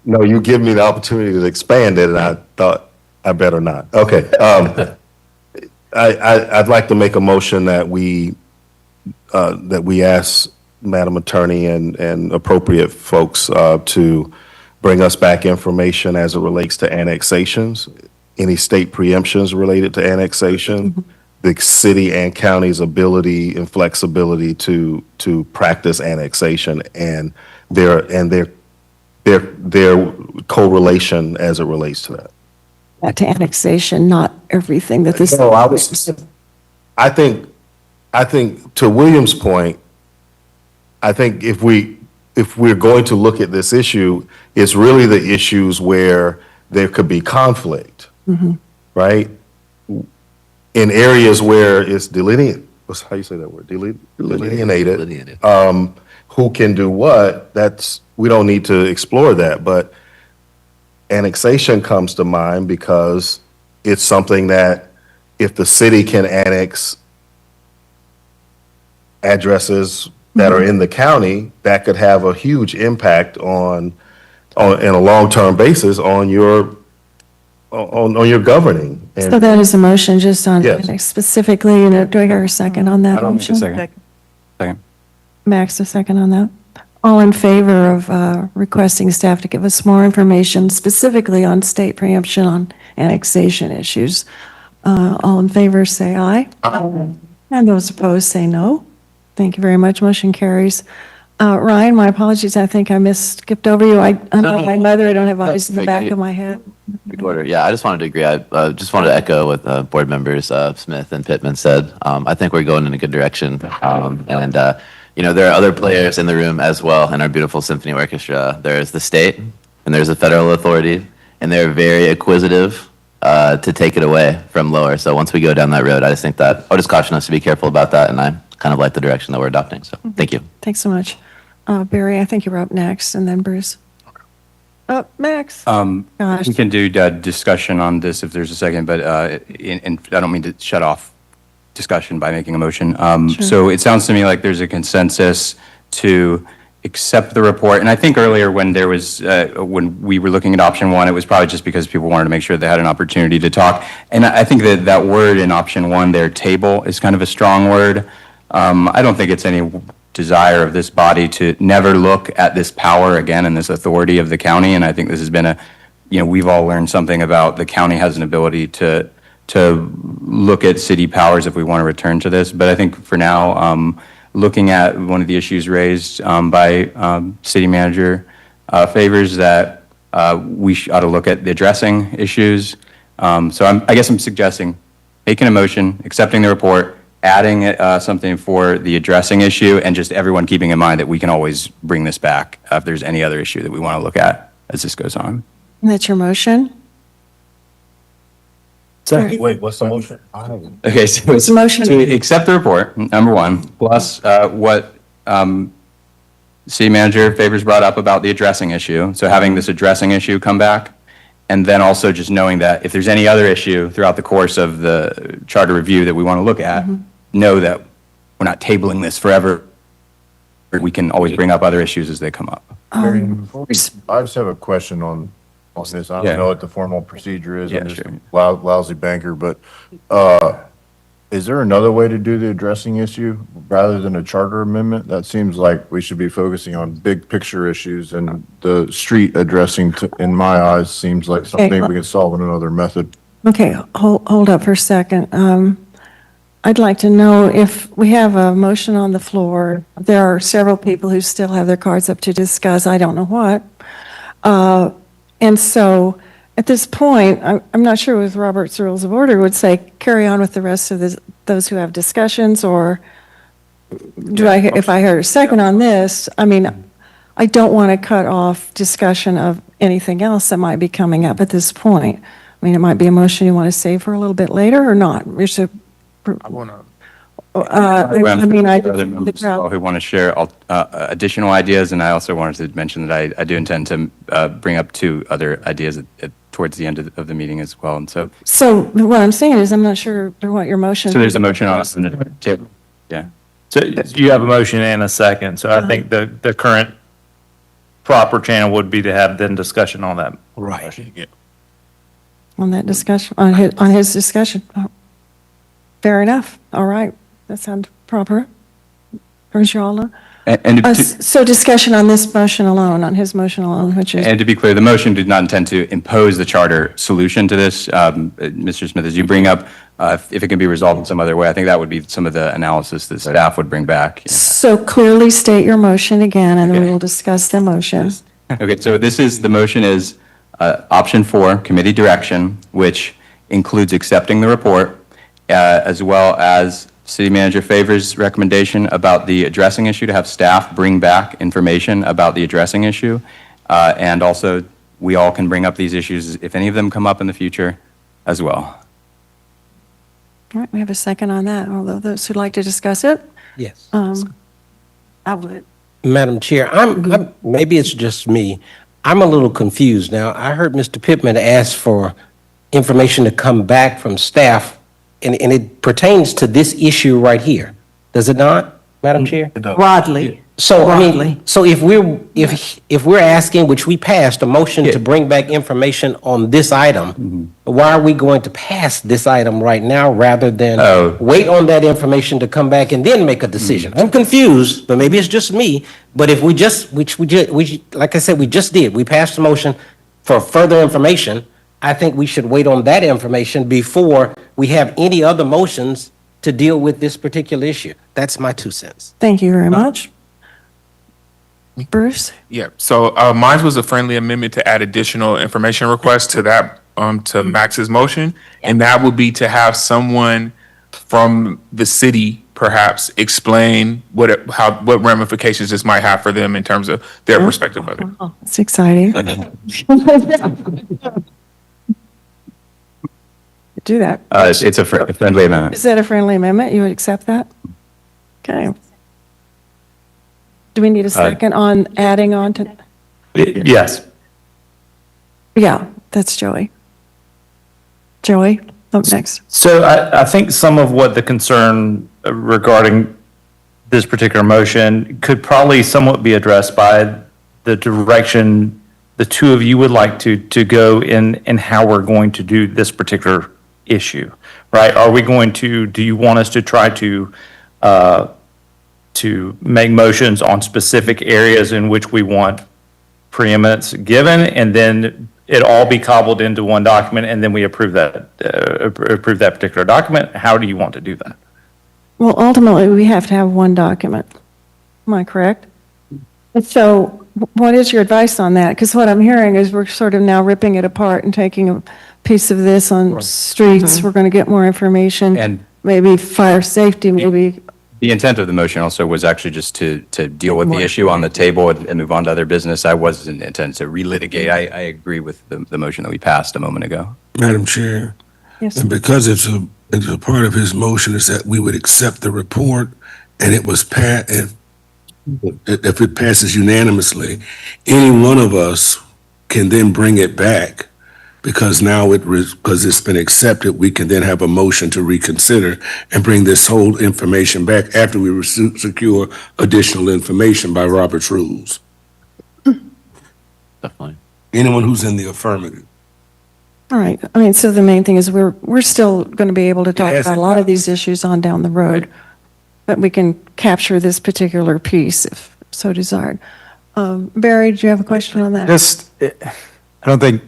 No, you give me the opportunity to expand it, and I thought I better not. Okay. I'd like to make a motion that we ask Madam Attorney and appropriate folks to bring us back information as it relates to annexations, any state preemptions related to annexation, the city and county's ability and flexibility to practice annexation, and their correlation as it relates to that. To annexation, not everything that this. No, I think to William's point, I think if we're going to look at this issue, it's really the issues where there could be conflict, right? In areas where it's delineated, how you say that word? Delineated. Who can do what? We don't need to explore that, but annexation comes to mind because it's something that if the city can annex addresses that are in the county, that could have a huge impact on in a long-term basis on your governing. So that is a motion just on Yes. annex specifically, and do I hear a second on that I don't need a motion? second. Max, a second on that. All in favor of requesting staff to give us more information specifically on state preemption on annexation issues? All in favor, say aye. Aye. And those opposed, say no. Thank you very much. Motion carries. Ryan, my apologies. I think I skipped over you. I'm not my mother. I don't have eyes in the back of my head. Good order. Yeah, I just wanted to agree. I just wanted to echo what board members Smith and Pittman said. I think we're going in a good direction. There are other players in the room as well in our beautiful symphony orchestra. There's the state and there's the federal authority, and they're very acquisitive to take it away from lower. So once we go down that road, I just think that I'll just caution us to be careful about that, and I kind of like the direction that we're adopting. So thank you. Thanks so much. Barry, I think you're up next, and then Bruce. Max. Gosh. We can do discussion on this if there's a second, but and I don't mean to shut off discussion by making a motion. So it sounds to me like there's a consensus to accept the report. And I think earlier when there was, when we were looking at option one, it was probably just because people wanted to make sure they had an opportunity to talk. And I think that that word in option one there, table, is kind of a strong word. I don't think it's any desire of this body to never look at this power again and this authority of the county. And I think this has been we've all learned something about the county has an ability to look at city powers if we want to return to this. But I think for now, looking at one of the issues raised by City Manager Favors, that we ought to look at the addressing issues. So I guess I'm suggesting making a motion, accepting the report, adding something for the addressing issue, and just everyone keeping in mind that we can always bring this back if there's any other issue that we want to look at as this goes on. That's your motion? Wait, what's the motion? Okay, so it's the motion? to accept the report, number one, plus what City Manager Favors brought up about the addressing issue. So having this addressing issue come back, and then also just knowing that if there's any other issue throughout the course of the charter review that we want to look at, know that we're not tabling this forever. We can always bring up other issues as they come up. I just have a question on this. I Yeah. don't know what the formal procedure is. Yeah, I'm just sure. a lousy banker, but is there another way to do the addressing issue rather than a charter amendment? That seems like we should be focusing on big picture issues, and the street addressing, in my eyes, seems like something we can solve in another method. Okay, hold up for a second. I'd like to know if we have a motion on the floor. There are several people who still have their cards up to discuss, I don't know what. And so at this point, I'm not sure with Robert's Rules of Order would say carry on with the rest of those who have discussions, or if I heard a second on this, I mean, I don't want to cut off discussion of anything else that might be coming up at this point. I mean, it might be a motion you want to save for a little bit later or not. I want to. I mean, Other members who want to share additional ideas, and I also wanted to mention that I do intend to bring up two other ideas towards the end of the meeting as well. And so what I'm saying is I'm not sure what your motion. so there's a motion on the table. Yeah. So you have a motion and a second, so I think the current proper channel would be to have then discussion on that. Right. Yeah. On that discussion, on his discussion. Oh, fair enough. All right. That sounds proper. Rajala. So discussion on this motion alone, on his motion alone, which is. And to be clear, the motion did not intend to impose the charter solution to this. Mr. Smith, as you bring up, if it can be resolved in some other way, I think that would be some of the analysis that staff would bring back. So clearly state your motion again, and then we will discuss the motion. Okay, so the motion is option 4, committee direction, which includes accepting the report, as well as City Manager Favors' recommendation about the addressing issue, to have staff bring back information about the addressing issue. And also, we all can bring up these issues if any of them come up in the future as well. All right, we have a second on that. Although those who'd like to discuss it, Yes. I would. Madam Chair, maybe it's just me. I'm a little confused now. I heard Mr. Pittman ask for information to come back from staff, and it pertains to this issue right here. Does it not, Madam Chair? Broadly. So, I Broadly. mean, so if we're asking, which we passed, a motion to bring back information on this item, why are we going to pass this item right now rather than wait on that information to come back and then make a decision? I'm confused, but maybe it's just me. But if we just, like I said, we just did, we passed a motion for further information. I think we should wait on that information before we have any other motions to deal with this particular issue. That's my 2 cents. Thank you very much. Bruce? Yeah, so mine was a friendly amendment to add additional information requests to that, to Max's motion. And that would be to have someone from the city perhaps explain what ramifications this might have for them in terms of their perspective of it. Oh, it's exciting. Do that. It's a friendly amendment. Is that a friendly amendment? You would accept that? Okay. Do we need a second on adding on to? Yes. Yeah, that's Joey. Joey? up next. So I think some of what the concern regarding this particular motion could probably somewhat be addressed by the direction the two of you would like to go in how we're going to do this particular issue, right? Are we going to, do you want us to try to make motions on specific areas in which we want preeminence given, and then it all be cobbled into one document, and then we approve that particular document? How do you want to do that? Well, ultimately, we have to have one document. Am I correct? And so what is your advice on that? Because what I'm hearing is we're sort of now ripping it apart and taking a piece of this on streets. We're going to get more information. And Maybe fire safety, maybe. The intent of the motion also was actually just to deal with the issue on the table and move on to other business. I wasn't intending to relitigate. I agree with the motion that we passed a moment ago. Madam Chair, Yes. and because it's a part of his motion is that we would accept the report and it was if it passes unanimously, any one of us can then bring it back, because now because it's been accepted, we can then have a motion to reconsider and bring this whole information back after we secure additional information by Robert's rules. Definitely. Anyone who's in the affirmative. All right. I mean, so the main thing is we're still going to be able to talk Yes. about a lot of these issues on down the road, but we can capture this particular piece if so desired. Barry, do you have a question on that? I don't think,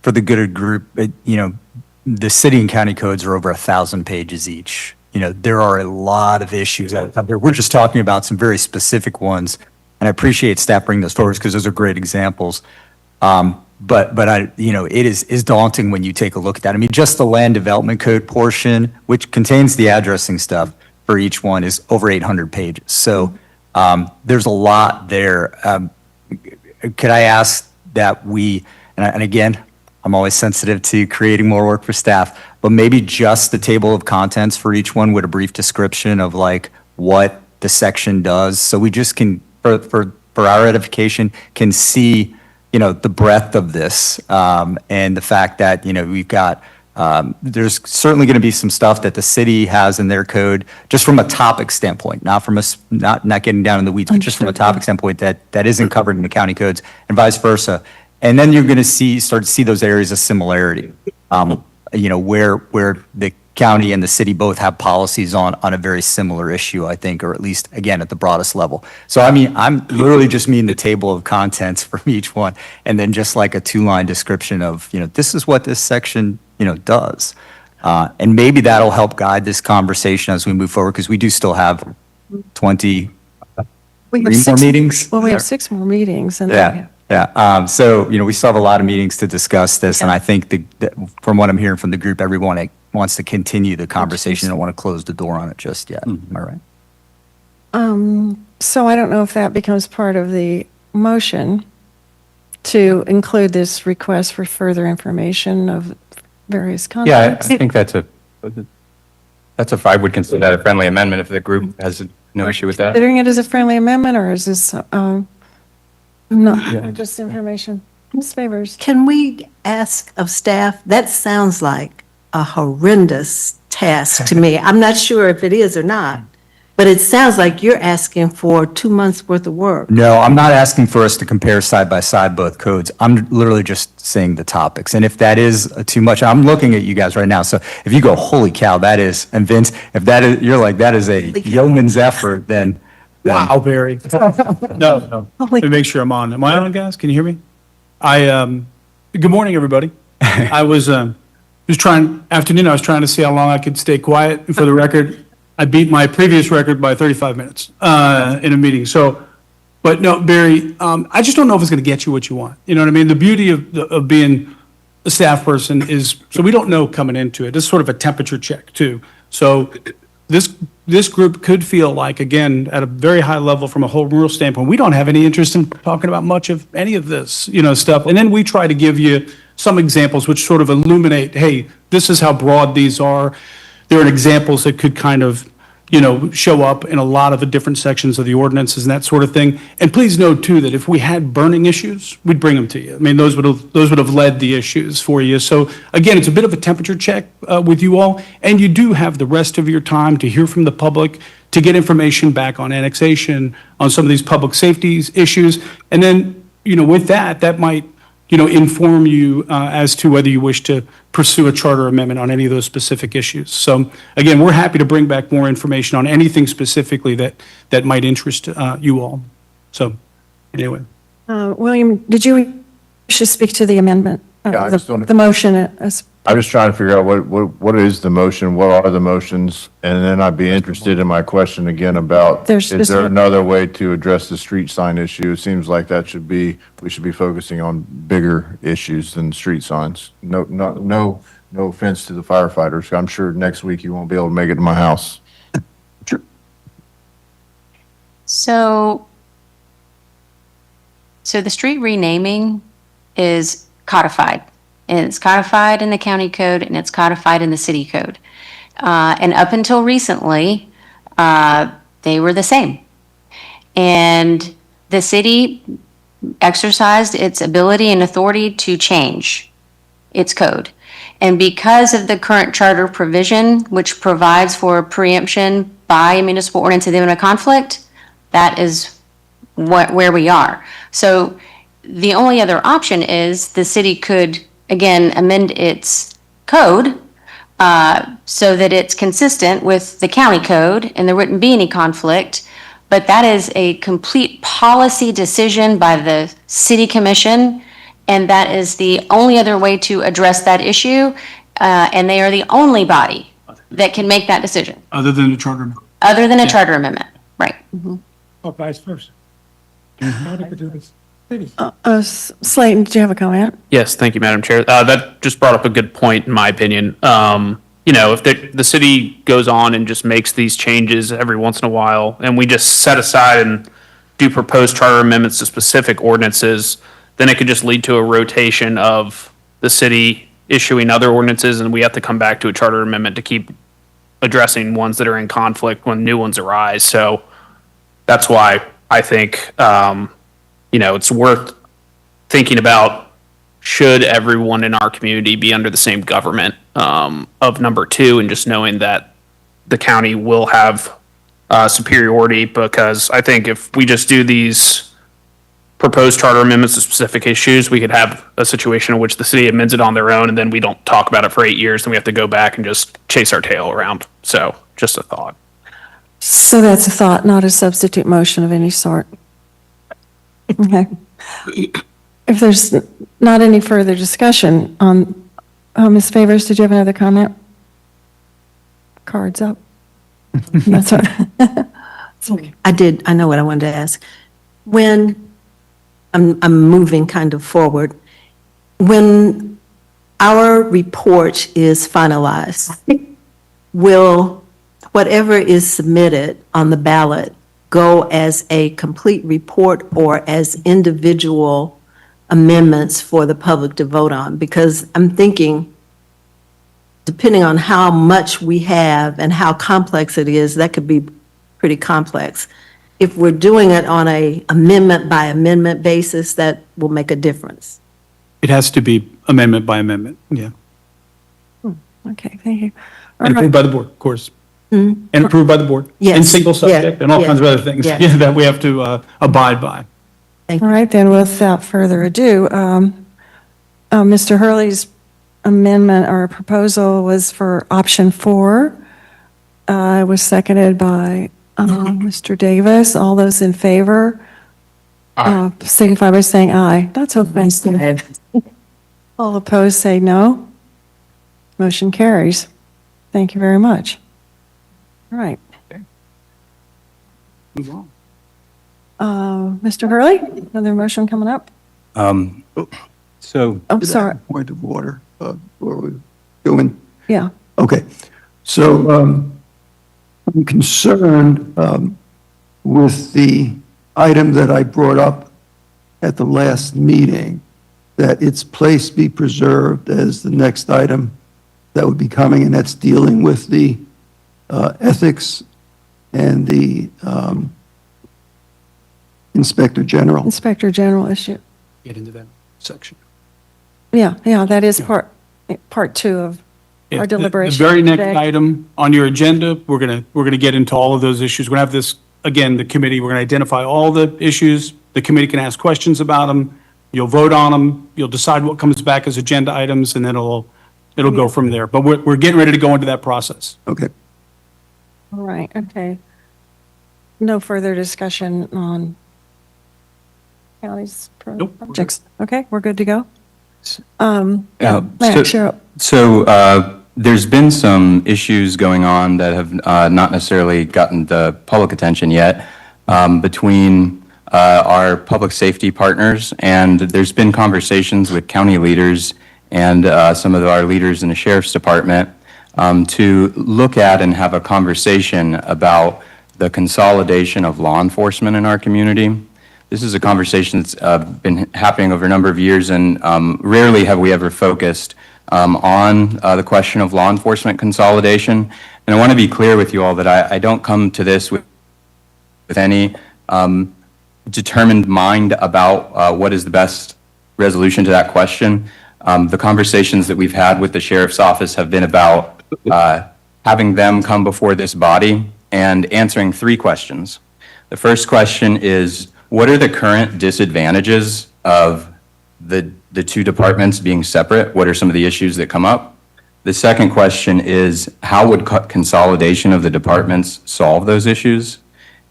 for the good of the group, the city and county codes are over 1,000 pages each. There are a lot of issues out there. We're just talking about some very specific ones, and I appreciate staff bringing those forward because those are great examples. But it is daunting when you take a look at that. I mean, just the land development code portion, which contains the addressing stuff for each one, is over 800 pages. So there's a lot there. Could I ask that and again, I'm always sensitive to creating more work for staff, but maybe just the table of contents for each one with a brief description of like what the section does, so we just can, for our edification, can see, the breadth of this, and the fact that, we've got, there's certainly going to be some stuff that the city has in their code, just from a topic standpoint, not from not getting down in the weeds, but just from a topic standpoint that isn't covered in the county codes, and vice versa. And then you're going to start to see those areas of similarity, where the county and the city both have policies on a very similar issue, I think, or at least, again, at the broadest level. So, I mean, I'm literally just meaning the table of contents from each one, and then just like a 2-line description of, this is what this section, does. And maybe that'll help guide this conversation as we move forward, because we do still have 23 more meetings. Well, we have 6 more meetings. And Yeah. Yeah. So, we still have a lot of meetings to discuss this. And I think from what I'm hearing from the group, everyone wants to continue the conversation. They don't want to close the door on it just yet. Am I right? So I don't know if that becomes part of the motion to include this request for further information of various Yeah, contents. I think I would consider that a friendly amendment if the group has no issue with that. Considering it as a friendly amendment, or is this not just information? Ms. Favors? Can we ask of staff, that sounds like a horrendous task to me. I'm not sure if it is or not, but it sounds like you're asking for 2 months' worth of work. No, I'm not asking for us to compare side by side both codes. I'm literally just saying the topics. And if that is too much, I'm looking at you guys right now. So if you go, holy cow, that is, and Vince, if that is, you're like, that is a yeoman's effort, then. Wow, Barry. No. Let me make sure I'm on. Am I on, guys? Can you hear me? Good morning, everybody. I was trying to see how long I could stay quiet. And for the record, I beat my previous record by 35 minutes in a meeting. So, but no, Barry, I just don't know if it's going to get you what you want. You know what I mean? The beauty of being a staff person is, so we don't know coming into it. It's sort of a temperature check too. So this group could feel like, again, at a very high level from a home rule standpoint, we don't have any interest in talking about much of any of this, stuff. And then we try to give you some examples which sort of illuminate, hey, this is how broad these are. There are examples that could kind of show up in a lot of the different sections of the ordinances and that sort of thing. And please note too, that if we had burning issues, we'd bring them to you. I mean, those would have led the issues for you. So again, it's a bit of a temperature check with you all. And you do have the rest of your time to hear from the public, to get information back on annexation, on some of these public safety issues. And then, with that might, inform you as to whether you wish to pursue a charter amendment on any of those specific issues. So again, we're happy to bring back more information on anything specifically that might interest you all. So anyway. William, did you wish to speak to the amendment? Yeah, I just don't- The motion as I'm just trying to figure out what is the motion, what are the motions? And then I'd be interested in my question again about, There's is there specific- another way to address the street sign issue? It seems like we should be focusing on bigger issues than street signs. No offense to the firefighters. I'm sure next week you won't be able to make it to my house. So the street renaming is codified. And it's codified in the county code and it's codified in the city code. And up until recently, they were the same. And the city exercised its ability and authority to change its code. And because of the current charter provision, which provides for preemption by a municipal ordinance in the event of conflict, that is where we are. So the only other option is the city could, again, amend its code so that it's consistent with the county code and there wouldn't be any conflict. But that is a complete policy decision by the city commission, and that is the only other way to address that issue. And they are the only body that can make that decision, Other than the charter amendment. other than a charter amendment. Right. Or vice versa. Slayton, did you have a comment? Yes, thank you, Madam Chair. That just brought up a good point, in my opinion. If the city goes on and just makes these changes every once in a while, and we just set aside and do proposed charter amendments to specific ordinances, then it could just lead to a rotation of the city issuing other ordinances, and we have to come back to a charter amendment to keep addressing ones that are in conflict when new ones arise. So that's why I think, it's worth thinking about, should everyone in our community be under the same government of number two, and just knowing that the county will have superiority, because I think if we just do these proposed charter amendments to specific issues, we could have a situation in which the city amends it on their own and then we don't talk about it for 8 years and we have to go back and just chase our tail around. So just a thought. So that's a thought, not a substitute motion of any sort. Okay. If there's not any further discussion on, Ms. Favors, did you have another comment? Cards up. That's all right. It's okay. I know what I wanted to ask. When, I'm moving kind of forward, when our report is finalized, will whatever is submitted on the ballot go as a complete report or as individual amendments for the public to vote on? Because I'm thinking, depending on how much we have and how complex it is, that could be pretty complex. If we're doing it on a amendment by amendment basis, that will make a difference. It has to be amendment by amendment, yeah. Okay, thank you. All And approved right. by the board, of course. Hmm? And approved by the board. Yes, And single yeah, subject and all yeah, kinds of other things yes. yeah, that we have to abide by. All right, then, without further ado, Mr. Hurley's amendment or proposal was for option 4. It was seconded by Mr. Davis. All those in favor? Signify by saying aye. That's offensive. All opposed, say no. Motion carries. Thank you very much. All right. Move on. Mr. Hurley, another motion coming up? So. I'm sorry. Point of order, before we go in. Yeah. Okay, so I'm concerned with the item that I brought up at the last meeting, that its place be preserved as the next item that would be coming, and that's dealing with the ethics and the Inspector General. Inspector General issue. Get into that section. Yeah, that is part two of Yeah, our the- deliberation. The very next today. item on your agenda, we're gonna get into all of those issues. We're gonna have this, again, the committee, we're gonna identify all the issues. The committee can ask questions about them. You'll vote on them. You'll decide what comes back as agenda items, and then it'll go from there. But we're getting ready to go into that process. Okay. All right, okay. No further discussion on county's projects. Okay, we're good to go? Max, you're up. So there's been some issues going on that have not necessarily gotten the public attention yet between our public safety partners, and there's been conversations with county leaders and some of our leaders in the sheriff's department to look at and have a conversation about the consolidation of law enforcement in our community. This is a conversation that's been happening over a number of years, and rarely have we ever focused on the question of law enforcement consolidation. And I want to be clear with you all that I don't come to this with any determined mind about what is the best resolution to that question. The conversations that we've had with the sheriff's office have been about having them come before this body and answering 3 questions. The first question is, what are the current disadvantages of the 2 departments being separate? What are some of the issues that come up? The second question is, how would consolidation of the departments solve those issues?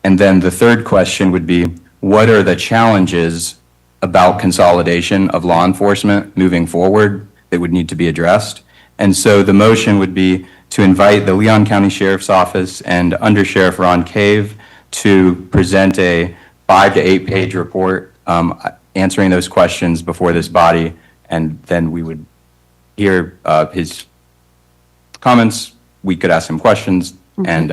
And then the third question would be, what are the challenges about consolidation of law enforcement moving forward that would need to be addressed? And so the motion would be to invite the Leon County Sheriff's Office and Under Sheriff Ron Cave to present a 5 to 8 page report answering those questions before this body, and then we would hear his comments, we could ask him questions, and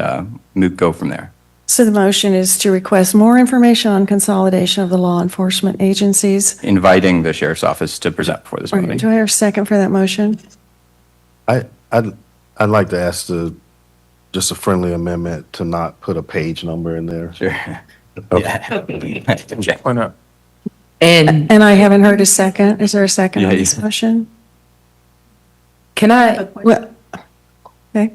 go from there. So the motion is to request more information on consolidation of the law enforcement agencies. Inviting the sheriff's office to present before this All right, body. do I hear a second for that motion? I'd like to ask just a friendly amendment to not put a page number in there. Sure. Why not? And I haven't heard a second. Is there a second on this motion? Can I? Well, okay.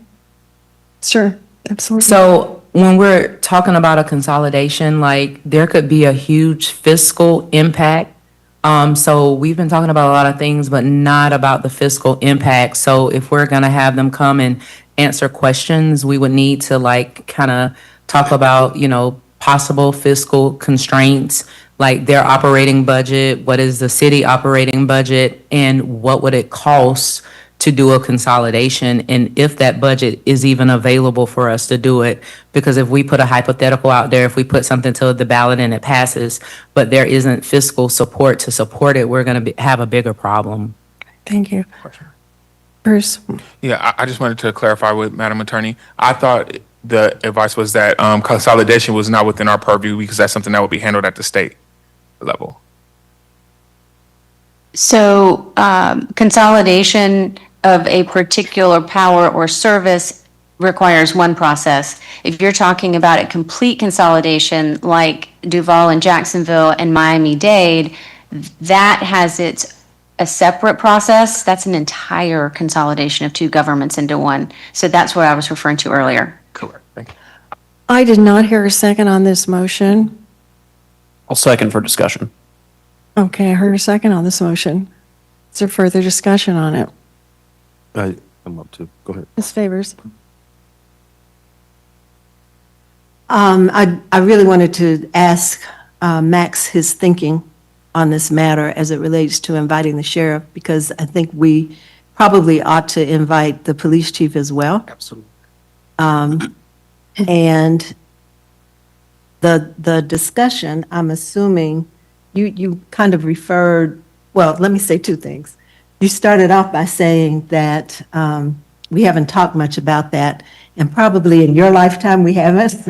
Sure, absolutely. So when we're talking about a consolidation, like there could be a huge fiscal impact. So we've been talking about a lot of things, but not about the fiscal impact. So if we're gonna have them come and answer questions, we would need to like kind of talk about, possible fiscal constraints, like their operating budget, what is the city operating budget, and what would it cost to do a consolidation, and if that budget is even available for us to do it. Because if we put a hypothetical out there, if we put something to the ballot and it passes, but there isn't fiscal support to support it, we're going to have a bigger problem. Thank you. Bruce? Yeah, I just wanted to clarify with Madam Attorney. I thought the advice was that consolidation was not within our purview because that's something that would be handled at the state level. So consolidation of a particular power or service requires one process. If you're talking about a complete consolidation like Duval and Jacksonville and Miami-Dade, that has a separate process. That's an entire consolidation of 2 governments into one. So that's what I was referring to earlier. Correct. Thank you. I did not hear a second on this motion. I'll second for discussion. Okay, I heard a second on this motion. Is there further discussion on it? I'm up to, go ahead. Ms. Favors? I really wanted to ask Max his thinking on this matter as it relates to inviting the sheriff, because I think we probably ought to invite the police chief as well. Absolutely. And the discussion, I'm assuming, you kind of referred, well, let me say 2 things. You started off by saying that we haven't talked much about that, and probably in your lifetime we haven't.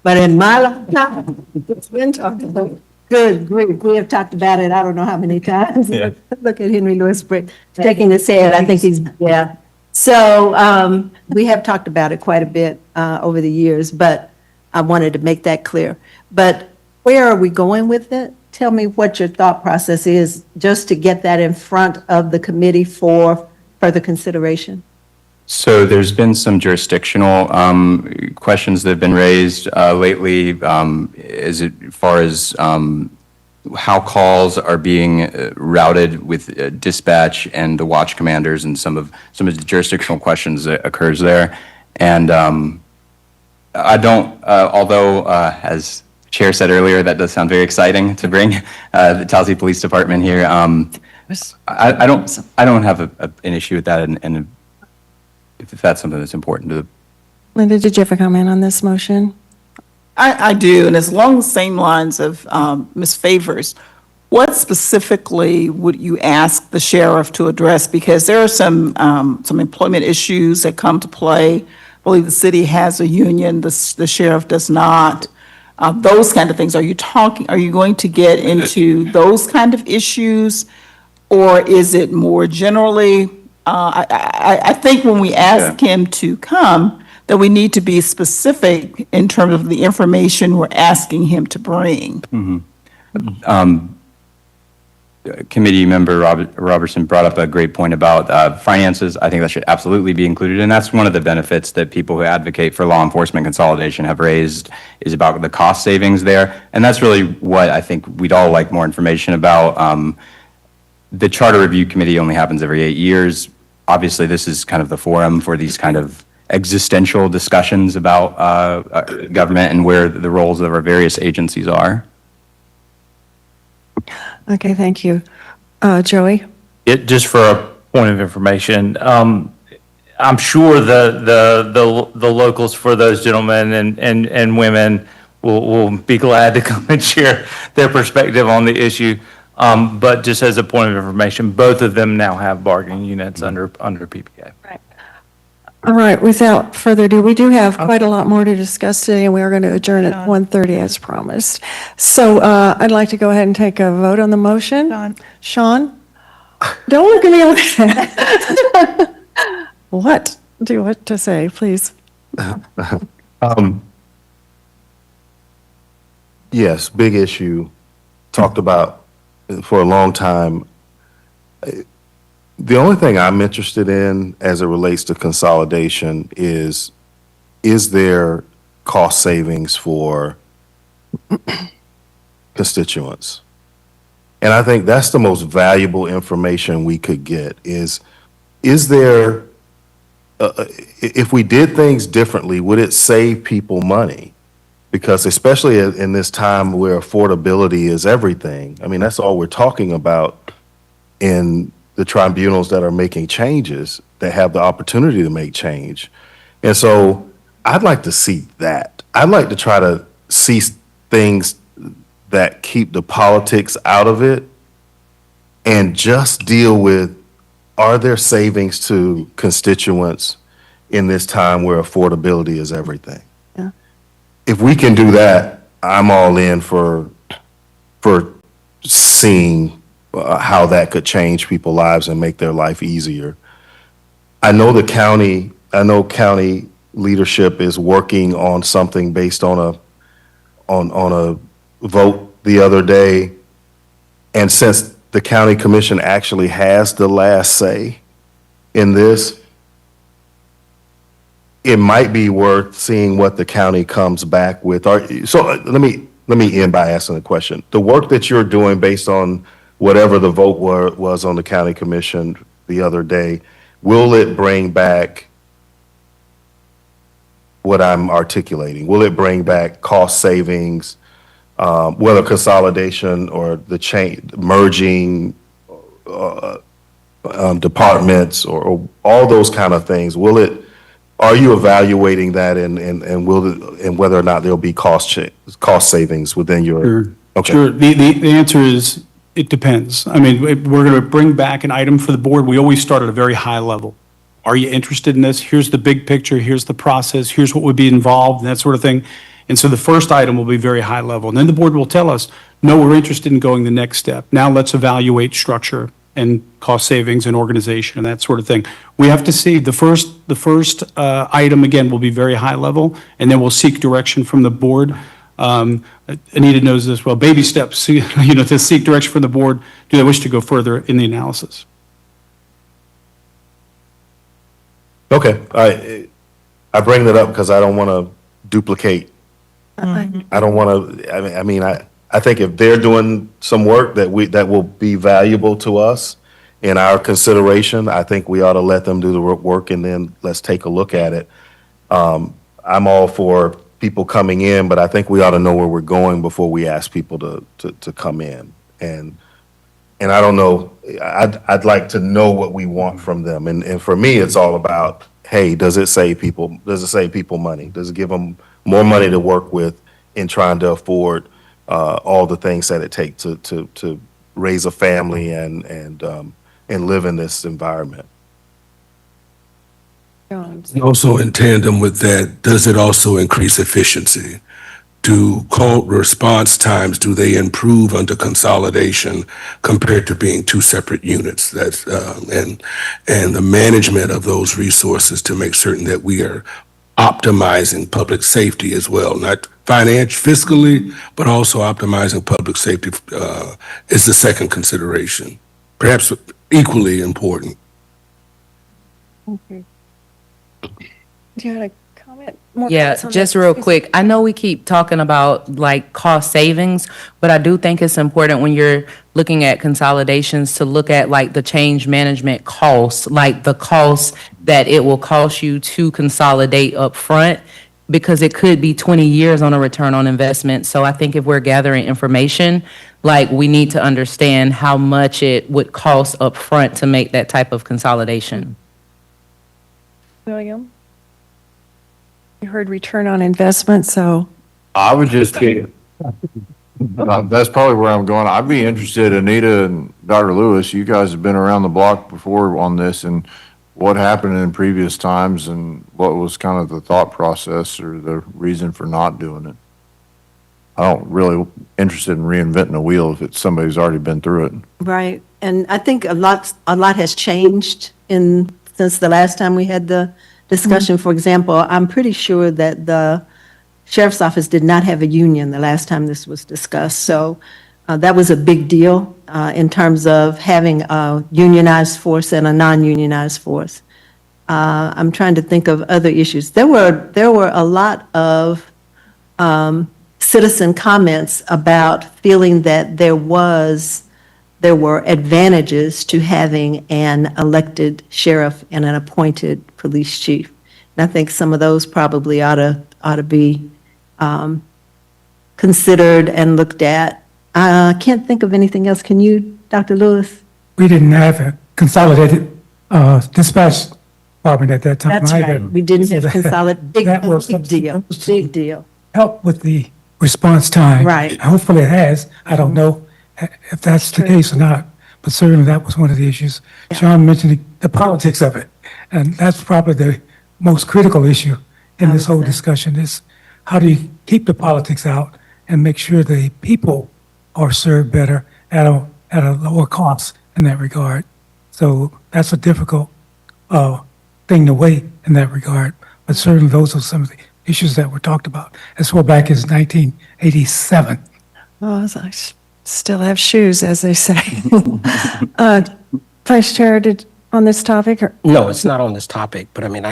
But in my lifetime, it's been talked about. Good grief, we have talked about it, I don't know how many times. Yeah. Look at Henry Louis Brick shaking his head. I think he's, yeah. So we have talked about it quite a bit over the years, but I wanted to make that clear. But where are we going with it? Tell me what your thought process is, just to get that in front of the committee for further consideration. So there's been some jurisdictional questions that have been raised lately, as far as how calls are being routed with dispatch and the watch commanders, and some of the jurisdictional questions that occurs there. And I don't, although as Chair said earlier, that does sound very exciting to bring the Tallahassee Police Department here. I don't have an issue with that, and if that's something that's important to the. Linda, did you have a comment on this motion? I do, and it's along the same lines of Ms. Favors. What specifically would you ask the sheriff to address? Because there are some employment issues that come to play. I believe the city has a union, the sheriff does not. Those kind of things. Are you going to get into those kind of issues? Or is it more generally, I think when we ask him to come, that we need to be specific in terms of the information we're asking him to bring. Committee member Robertson brought up a great point about finances. I think that should absolutely be included, and that's one of the benefits that people who advocate for law enforcement consolidation have raised, is about the cost savings there. And that's really what I think we'd all like more information about. The Charter Review Committee only happens every 8 years. Obviously, this is kind of the forum for these kind of existential discussions about government and where the roles of our various agencies are. Okay, thank you. Joey? Just for a point of information, I'm sure the locals for those gentlemen and women will be glad to come and share their perspective on the issue. But just as a point of information, both of them now have bargaining units under PPA. Right. All right, without further ado, we do have quite a lot more to discuss today, and we are going to adjourn at 1:30 as promised. So I'd like to go ahead and take a vote on the motion. Sean? Don't look at me like that. What do you want to say, please? Yes, big issue, talked about for a long time. The only thing I'm interested in as it relates to consolidation is there cost savings for constituents? And I think that's the most valuable information we could get is there, if we did things differently, would it save people money? Because especially in this time where affordability is everything, I mean, that's all we're talking about in the tribunals that are making changes, that have the opportunity to make change. And so I'd like to see that. I'd like to try to see things that keep the politics out of it and just deal with, are there savings to constituents in this time where affordability is everything? Yeah. If we can do that, I'm all in for seeing how that could change people's lives and make their life easier. I know county leadership is working on something based on a vote the other day. And since the county commission actually has the last say in this, it might be worth seeing what the county comes back with. So let me end by asking a question. The work that you're doing based on whatever the vote was on the county commission the other day, will it bring back what I'm articulating? Will it bring back cost savings, whether consolidation or the merging departments or all those kind of things? Are you evaluating that and whether or not there'll be cost savings within your? Sure. Okay. Sure. The answer is, it depends. I mean, we're going to bring back an item for the board. We always start at a very high level. Are you interested in this? Here's the big picture. Here's the process. Here's what would be involved, and that sort of thing. And so the first item will be very high level. And then the board will tell us, no, we're interested in going the next step. Now let's evaluate structure and cost savings and organization and that sort of thing. We have to see, the first item, again, will be very high level, and then we'll seek direction from the board. Anita knows this well, baby steps, to seek direction from the board. Do they wish to go further in the analysis? Okay, I bring that up because I don't want to duplicate. I don't want to, I think if they're doing some work that will be valuable to us in our consideration, I think we ought to let them do the work and then let's take a look at it. I'm all for people coming in, but I think we ought to know where we're going before we ask people to come in. And I don't know, I'd like to know what we want from them. And for me, it's all about, hey, does it save people money? Does it give them more money to work with in trying to afford all the things that it takes to raise a family and live in this environment? Also in tandem with that, does it also increase efficiency? Do call response times, do they improve under consolidation compared to being two separate units? That's and the management of those resources to make certain that we are optimizing public safety as well, not fiscally, but also optimizing public safety is the second consideration, perhaps equally important. Okay. Do you want to comment more? Yeah, thoughts on just that? real quick. I know we keep talking about like cost savings, but I do think it's important when you're looking at consolidations to look at like the change management costs, like the costs that it will cost you to consolidate up front, because it could be 20 years on a return on investment. So I think if we're gathering information, like we need to understand how much it would cost up front to make that type of consolidation. William? You heard return on investment, so. I would just, that's probably where I'm going. I'd be interested, Anita and Dr. Lewis, you guys have been around the block before on this, and what happened in previous times and what was kind of the thought process or the reason for not doing it. I don't really interested in reinventing the wheel if it's somebody's already been through it. Right, and I think a lot has changed since the last time we had the discussion. For example, I'm pretty sure that the sheriff's office did not have a union the last time this was discussed. So that was a big deal in terms of having a unionized force and a non-unionized force. I'm trying to think of other issues. There were a lot of citizen comments about feeling that there were advantages to having an elected sheriff and an appointed police chief. And I think some of those probably ought to be considered and looked at. I can't think of anything else. Can you, Dr. Lewis? We didn't have a consolidated dispatch department at that time That's either. right. We didn't have consolidated, big deal. Help with the response time. Right. Hopefully it has. I don't know if that's the case or not, but certainly that was one of the issues. Sean mentioned the politics of it, and that's probably the most critical issue in this whole discussion is how do you keep the politics out and make sure the people are served better at a lower cost in that regard. So that's a difficult thing to weigh in that regard, but certainly those are some of the issues that were talked about as far back as 1987. Oh, I still have shoes, as they say. Vice Chair, on this topic? Or? No, it's not on this topic, but I mean,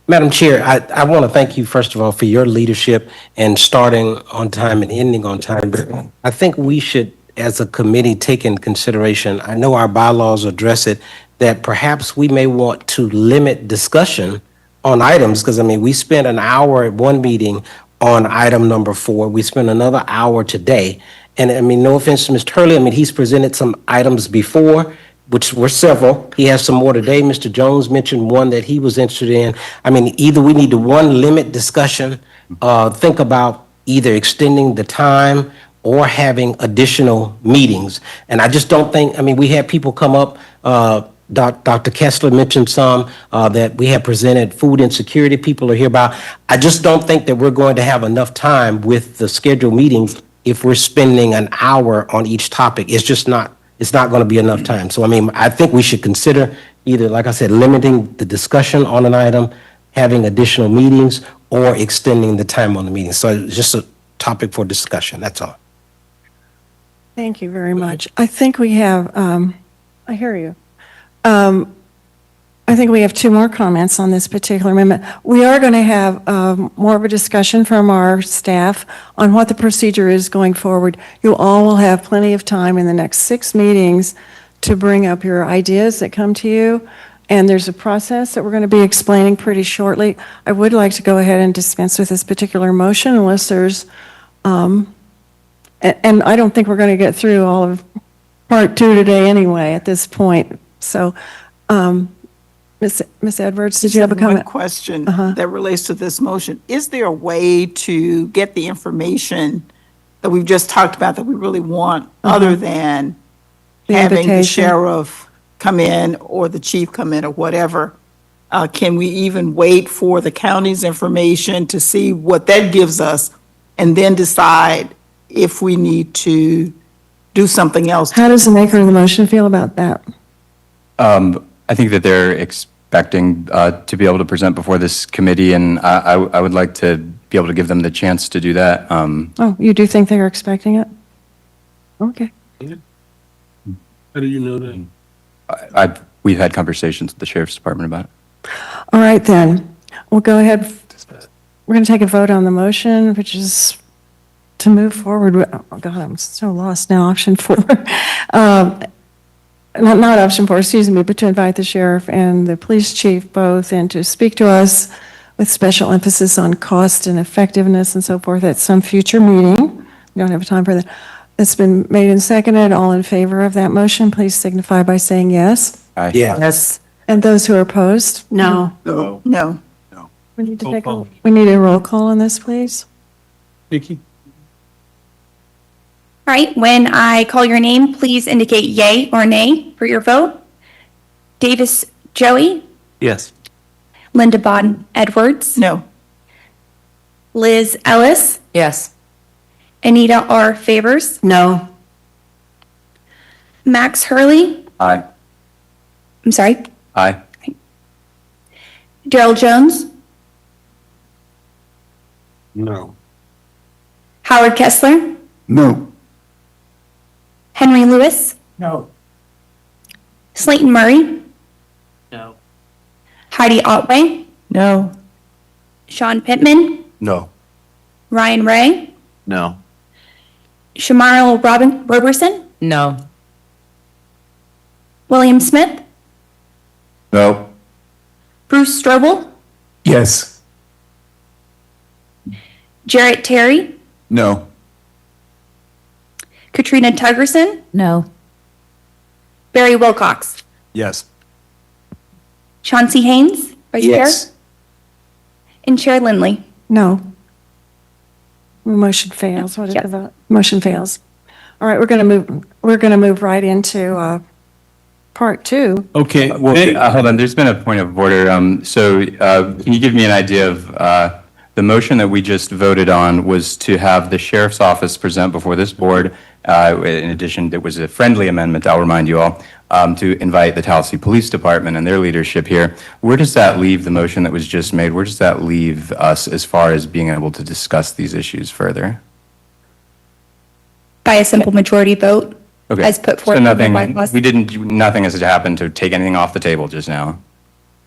Madam Chair, I want to thank you, first of all, for your leadership and starting on time and ending on time. But I think we should, as a committee, take in consideration, I know our bylaws address it, that perhaps we may want to limit discussion on items, because I mean, we spent an hour at one meeting on item number 4. We spent another hour today. And I mean, no offense to Mr. Hurley, I mean, he's presented some items before, which were several. He has some more today. Mr. Jones mentioned one that he was interested in. I mean, either we need to, one, limit discussion, think about either extending the time or having additional meetings. And I just don't think, I mean, we had people come up, Dr. Kessler mentioned some that we have presented, food insecurity people are here about. I just don't think that we're going to have enough time with the scheduled meetings if we're spending an hour on each topic. It's just not it's not going to be enough time. So I mean, I think we should consider either, like I said, limiting the discussion on an item, having additional meetings, or extending the time on the meeting. So it's just a topic for discussion, that's all. Thank you very much. I think we have, I hear you. I think we have two more comments on this particular amendment. We are going to have more of a discussion from our staff on what the procedure is going forward. You all will have plenty of time in the next 6 meetings to bring up your ideas that come to you. And there's a process that we're going to be explaining pretty shortly. I would like to go ahead and dispense with this particular motion unless there's, and I don't think we're going to get through all of part 2 today anyway at this point. So, Ms. Edwards, did you have a comment? One question that relates to this motion. Is there a way to get the information that we've just talked about that we really want, other than The having the invitation. sheriff come in or the chief come in or whatever? Can we even wait for the county's information to see what that gives us and then decide if we need to do something else? How does the maker of the motion feel about that? I think that they're expecting to be able to present before this committee, and I would like to be able to give them the chance to do that. Oh, you do think they're expecting it? Okay. How do you know that? We've had conversations with the sheriff's department about it. All right, then. We'll go ahead. We're going to take a vote on the motion, which is to move forward. Oh, God, I'm so lost now. Option 4. Not option 4, excuse me, but to invite the sheriff and the police chief both and to speak to us with special emphasis on cost and effectiveness and so forth at some future meeting. We don't have time for that. It's been made and seconded. All in favor of that motion, please signify by saying yes. Aye. Yes. And those who are opposed? No. No. We need to Roll take call. we need a roll call on this, please. Nikki? All right, when I call your name, please indicate yay or nay for your vote. Davis Joey, Yes. Linda Bodden Edwards, No. Liz Ellis, Yes. Anita R. Favors, No. Max Hurley, Aye. I'm sorry, Aye. Daryl Jones, No. Howard Kessler, No. Henry Lewis, No. Slayton Murray, No. Heidi Otway, No. Sean Pittman, No. Ryan Ray, No. Shamarl Roberson, No. William Smith, No. Bruce Strobel, Yes. Jarrett Terry, No. Katrina Tuggerson, No. Barry Wilcox, Yes. Chauncey Haynes, Vice Chair, and Chair Lindley. No. Motion fails. What is the vote? Motion fails. All right, we're going to move right into part 2. Okay. Well, hold on, there's been a point of order. So can you give me an idea of, the motion that we just voted on was to have the sheriff's office present before this board. In addition, it was a friendly amendment, I'll remind you all, to invite the Tallahassee Police Department and their leadership here. Where does that leave the motion that was just made? Where does that leave us as far as being able to discuss these issues further? By a simple majority vote, Okay. as put forth So in the nothing, bylaws. nothing has happened to take anything off the table just now.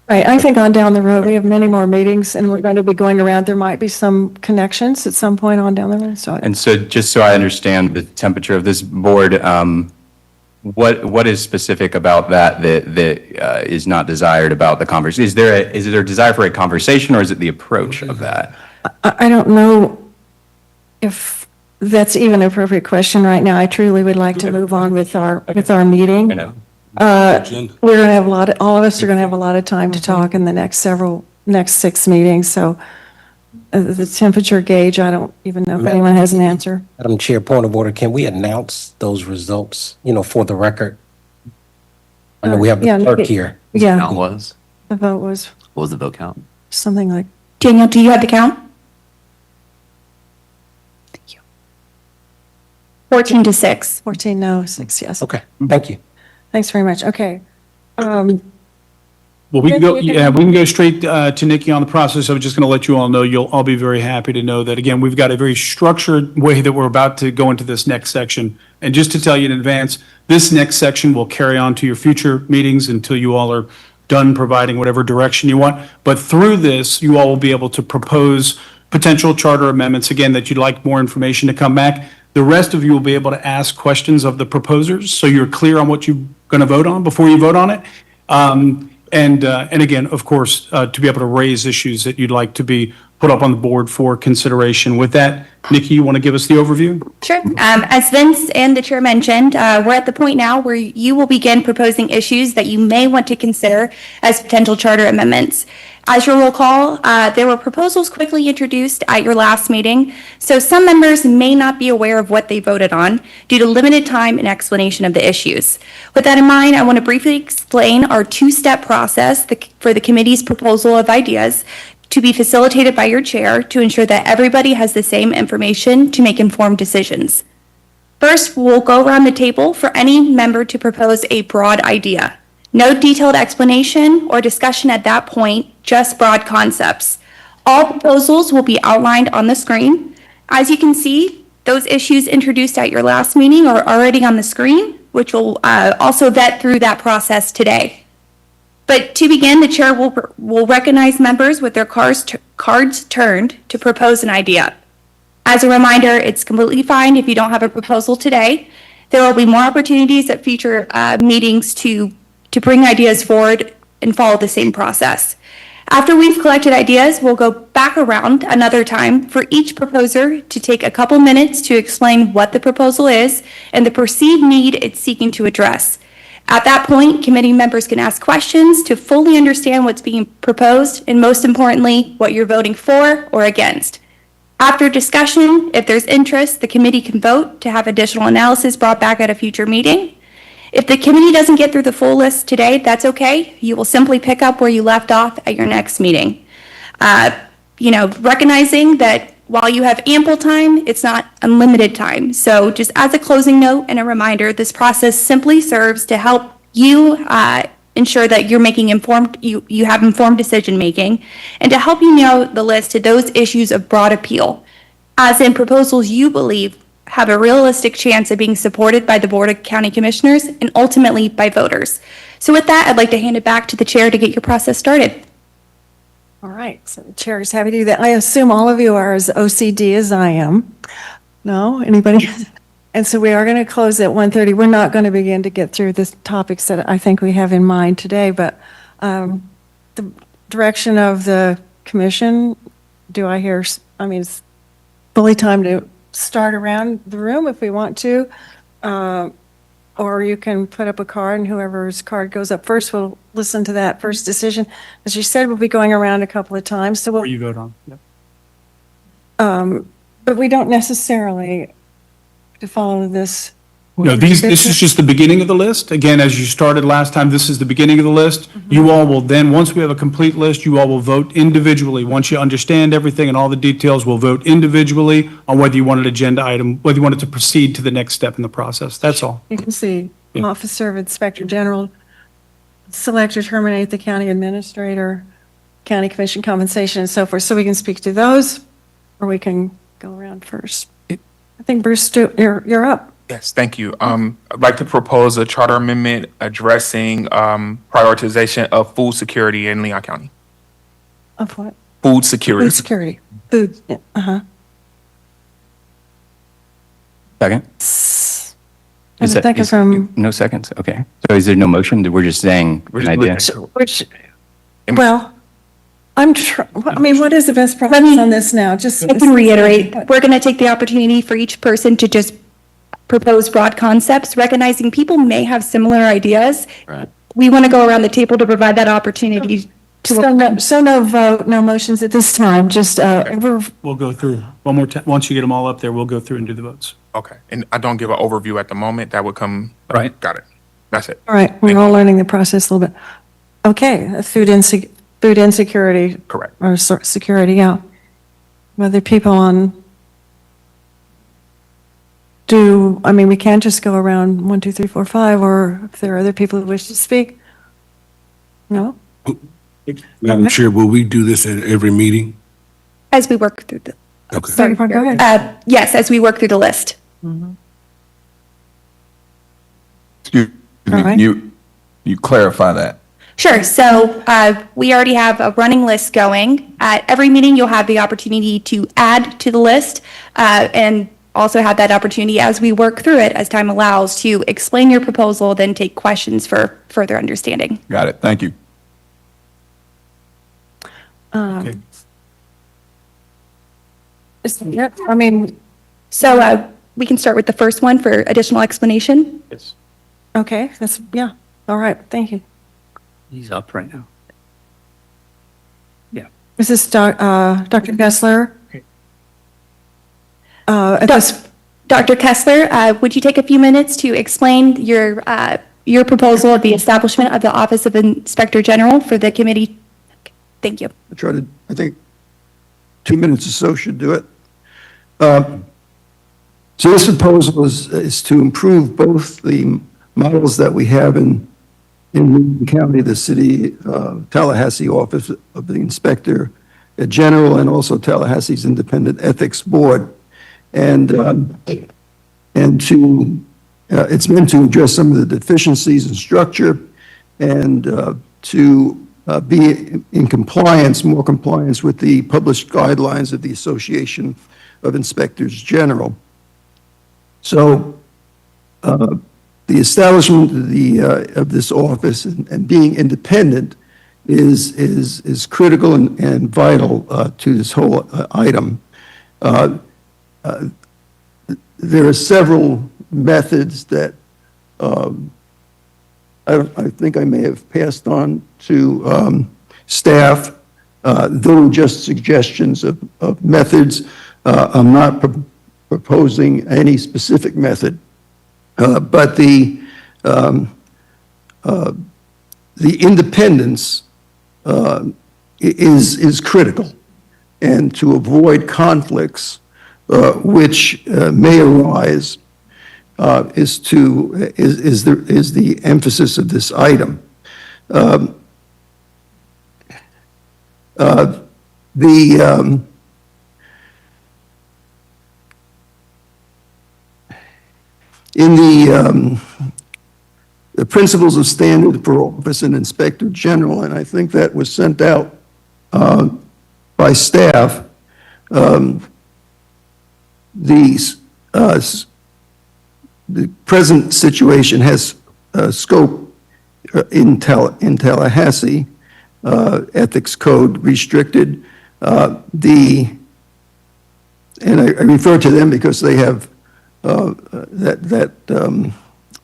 Right, I think on down the road, we have many more meetings, and we're going to be going around. There might be some connections at some point on down the road, so. And so, just so I understand the temperature of this board, what is specific about that is not desired about the conversation? Is there a desire for a conversation, or is it the approach of that? I don't know if that's even an appropriate question right now. I truly would like to move on with our meeting. I know. We're going to have all of us are going to have a lot of time to talk in the next 6 meetings, so the temperature gauge, I don't even know if anyone has an answer. Madam Chair, point of order, can we announce those results, for the record? I know we have Yeah, the clerk here. Yeah, Count was? the vote was What was the vote count? something like, Daniel, do you have the count? Thank you. 14 to 6. 14 no, 6 yes. Okay, thank you. Thanks very much. Okay. Well, we can go, Nikki, you yeah, we can go straight to Nikki on the process. I was just going to let you all know, you'll all be very happy to know that, again, we've got a very structured way that we're about to go into this next section. And just to tell you in advance, this next section will carry on to your future meetings until you all are done providing whatever direction you want. But through this, you all will be able to propose potential charter amendments, again, that you'd like more information to come back. The rest of you will be able to ask questions of the proposers, so you're clear on what you're going to vote on before you vote on it. And again, of course, to be able to raise issues that you'd like to be put up on the board for consideration. With that, Nikki, you want to give us the overview? Sure. As Vince and the chair mentioned, we're at the point now where you will begin proposing issues that you may want to consider as potential charter amendments. As you'll recall, there were proposals quickly introduced at your last meeting, so some members may not be aware of what they voted on due to limited time and explanation of the issues. With that in mind, I want to briefly explain our two-step process for the committee's proposal of ideas to be facilitated by your chair to ensure that everybody has the same information to make informed decisions. First, we'll go around the table for any member to propose a broad idea. No detailed explanation or discussion at that point, just broad concepts. All proposals will be outlined on the screen. As you can see, those issues introduced at your last meeting are already on the screen, which will also vet through that process today. But to begin, the chair will recognize members with their cards turned to propose an idea. As a reminder, it's completely fine if you don't have a proposal today. There will be more opportunities at future meetings to bring ideas forward and follow the same process. After we've collected ideas, we'll go back around another time for each proposer to take a couple minutes to explain what the proposal is and the perceived need it's seeking to address. At that point, committee members can ask questions to fully understand what's being proposed and, most importantly, what you're voting for or against. After discussion, if there's interest, the committee can vote to have additional analysis brought back at a future meeting. If the committee doesn't get through the full list today, that's okay. You will simply pick up where you left off at your next meeting. Recognizing that while you have ample time, it's not unlimited time. So just as a closing note and a reminder, this process simply serves to help you ensure that you're making you have informed decision making, and to help you narrow the list to those issues of broad appeal, as in proposals you believe have a realistic chance of being supported by the Board of County Commissioners and ultimately by voters. So with that, I'd like to hand it back to the chair to get your process started. All right, so the chair is happy to do that. I assume all of you are as OCD as I am. No, anybody? And so we are going to close at 1:30. We're not going to begin to get through the topics that I think we have in mind today, but the direction of the commission, it's fully time to start around the room if we want to, or you can put up a card and whoever's card goes up first, we'll listen to that first decision. As you said, we'll be going around a couple of times, so Or you vote on. Yep. but we don't necessarily to follow this. No, this is just the beginning of the list. Again, as you started last time, this is the beginning of the list. You all will then, once we have a complete list, you all will vote individually. Once you understand everything and all the details, we'll vote individually on whether you want an agenda item, whether you want it to proceed to the next step in the process. That's all. You can see Officer of Inspector General, select or terminate the county administrator, county commission compensation and so forth. So we can speak to those, or we can go around first. I think Bruce, you're up. Yes, thank you. I'd like to propose a charter amendment addressing prioritization of food security in Leon County. Of what? Food security. Food security. Food, Second? And a second from, No seconds, okay. So is there no motion? We're just saying an idea? what is the best process on this now? Just I can reiterate, we're going to take the opportunity for each person to just propose broad concepts, recognizing people may have similar ideas. Right. We want to go around the table to provide that opportunity. So no vote, no motions at this time, just, We'll go through one more time. Once you get them all up there, we'll go through and do the votes. Okay, and I don't give an overview at the moment. That would come. Right. Got it. That's it. all right, we're all learning the process a little bit. Okay, food insecurity. Correct. Or security, yeah. Whether people on I mean, we can't just go around 1, 2, 3, 4, 5, or if there are other people who wish to speak? No? Madam Chair, will we do this at every meeting? As we work through the, Okay. Sorry, go ahead. yes, as we work through the list. Excuse All right. me, you clarify that. Sure. So we already have a running list going. At every meeting, you'll have the opportunity to add to the list and also have that opportunity as we work through it, as time allows, to explain your proposal, then take questions for further understanding. Got it. Thank you. Yeah, I mean, So we can start with the first one for additional explanation. Yes. okay, yeah, all right, thank you. He's up right now. Is this Dr. Gessler? Okay. Dr. Kessler, would you take a few minutes to explain your proposal of the establishment of the Office of Inspector General for the committee? Thank you. I think 2 minutes or so should do it. So this proposal is to improve both the models that we have in the county, the city, Tallahassee Office of the Inspector General, and also Tallahassee's Independent Ethics Board. And it's meant to address some of the deficiencies in structure and to be in compliance, more compliance with the published guidelines of the Association of Inspectors General. So the establishment of this office and being independent is critical and vital to this whole item. There are several methods that I think I may have passed on to staff. They were just suggestions of methods. I'm not proposing any specific method, but the independence is critical, and to avoid conflicts which may arise is the emphasis of this item. In the principles of standard for Office and Inspector General, and I think that was sent out by staff, the present situation has scope in Tallahassee, ethics code restricted. And I refer to them because they have that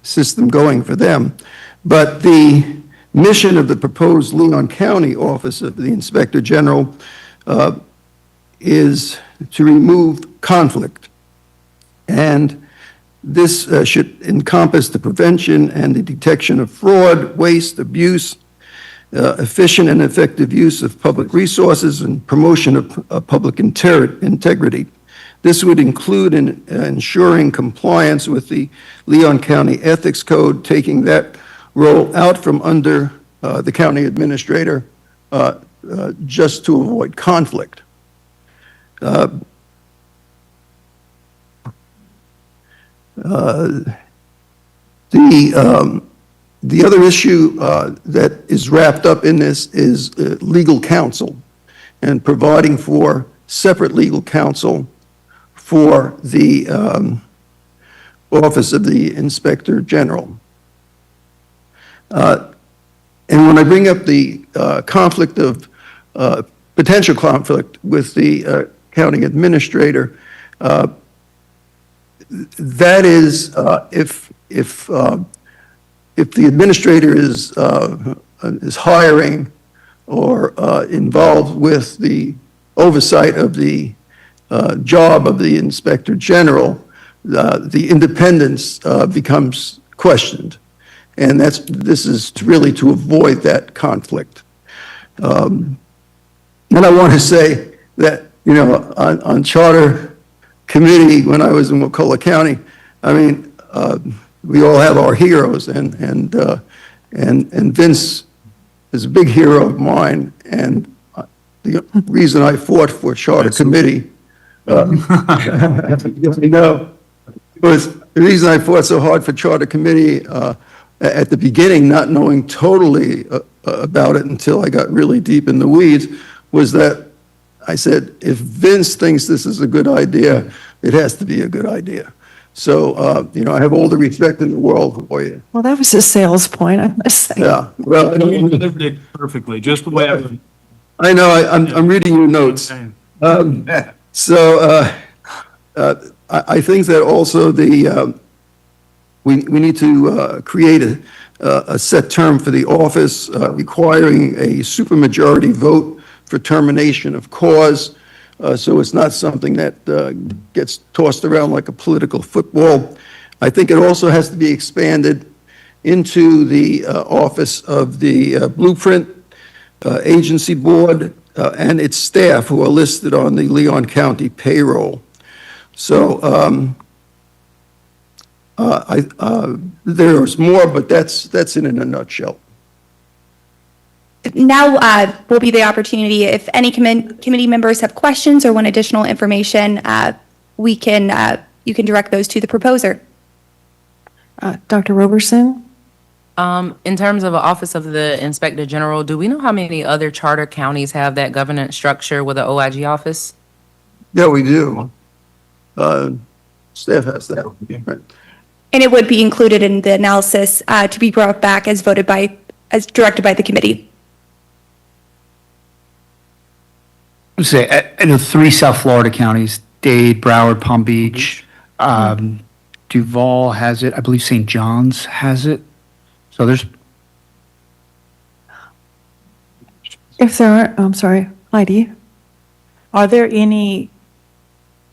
system going for them. But the mission of the proposed Leon County Office of the Inspector General is to remove conflict. And this should encompass the prevention and the detection of fraud, waste, abuse, efficient and effective use of public resources, and promotion of public integrity. This would include ensuring compliance with the Leon County Ethics Code, taking that role out from under the county administrator just to avoid conflict. The other issue that is wrapped up in this is legal counsel, and providing for separate legal counsel for the Office of the Inspector General. And when I bring up the conflict of, potential conflict with the county administrator, that is if the administrator is hiring or involved with the oversight of the job of the Inspector General, the independence becomes questioned. And this is really to avoid that conflict. And I want to say that, on charter committee, when I was in Wakulla County, I mean, we all have our heroes, and Vince is a big hero of mine, and the reason I fought for Charter Committee, you know, was the reason I fought so hard for Charter Committee at the beginning, not knowing totally about it until I got really deep in the weeds, was that I said, if Vince thinks this is a good idea, it has to be a good idea. So, you know, I have all the respect in the world for you. Well, that was a sales point, I must say. Yeah, well, You delivered it perfectly, just the way I would. I know, I'm reading your notes. I think that also we need to create a set term for the office requiring a supermajority vote for termination of cause, so it's not something that gets tossed around like a political football. I think it also has to be expanded into the office of the Blueprint Agency Board and its staff who are listed on the Leon County payroll. So there's more, but that's it in a nutshell. Now will be the opportunity, if any committee members have questions or want additional information, you can direct those to the proposer. Dr. Roberson? In terms of the Office of the Inspector General, do we know how many other charter counties have that governance structure with an OIG office? Yeah, we do. Staff has that. Right. And it would be included in the analysis to be brought back as directed by the committee. Say, I know 3 South Florida counties, Dade, Broward, Palm Beach. Duval has it. I believe St. John's has it. So there's. If there are, I'm sorry, Heidi? Are there any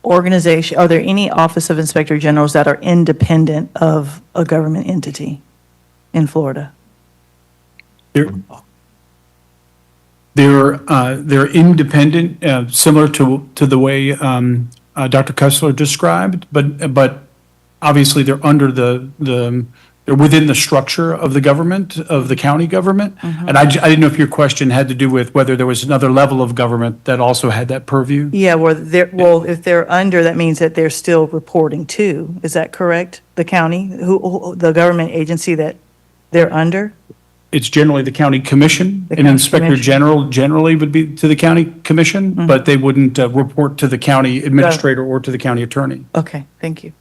Office of Inspector Generals that are independent of a government entity in Florida? They're independent, similar to the way Dr. Kessler described, but obviously they're under they're within the structure of the government, of the county government. And I didn't know if your question had to do with whether there was another level of government that also had that purview. Yeah, if they're under, that means that they're still reporting to, is that correct? The county, the government agency that they're under? It's generally the county commission. The An county inspector commission. general generally would be to the county commission, but they wouldn't report to the county administrator or to the county attorney. Okay, thank you.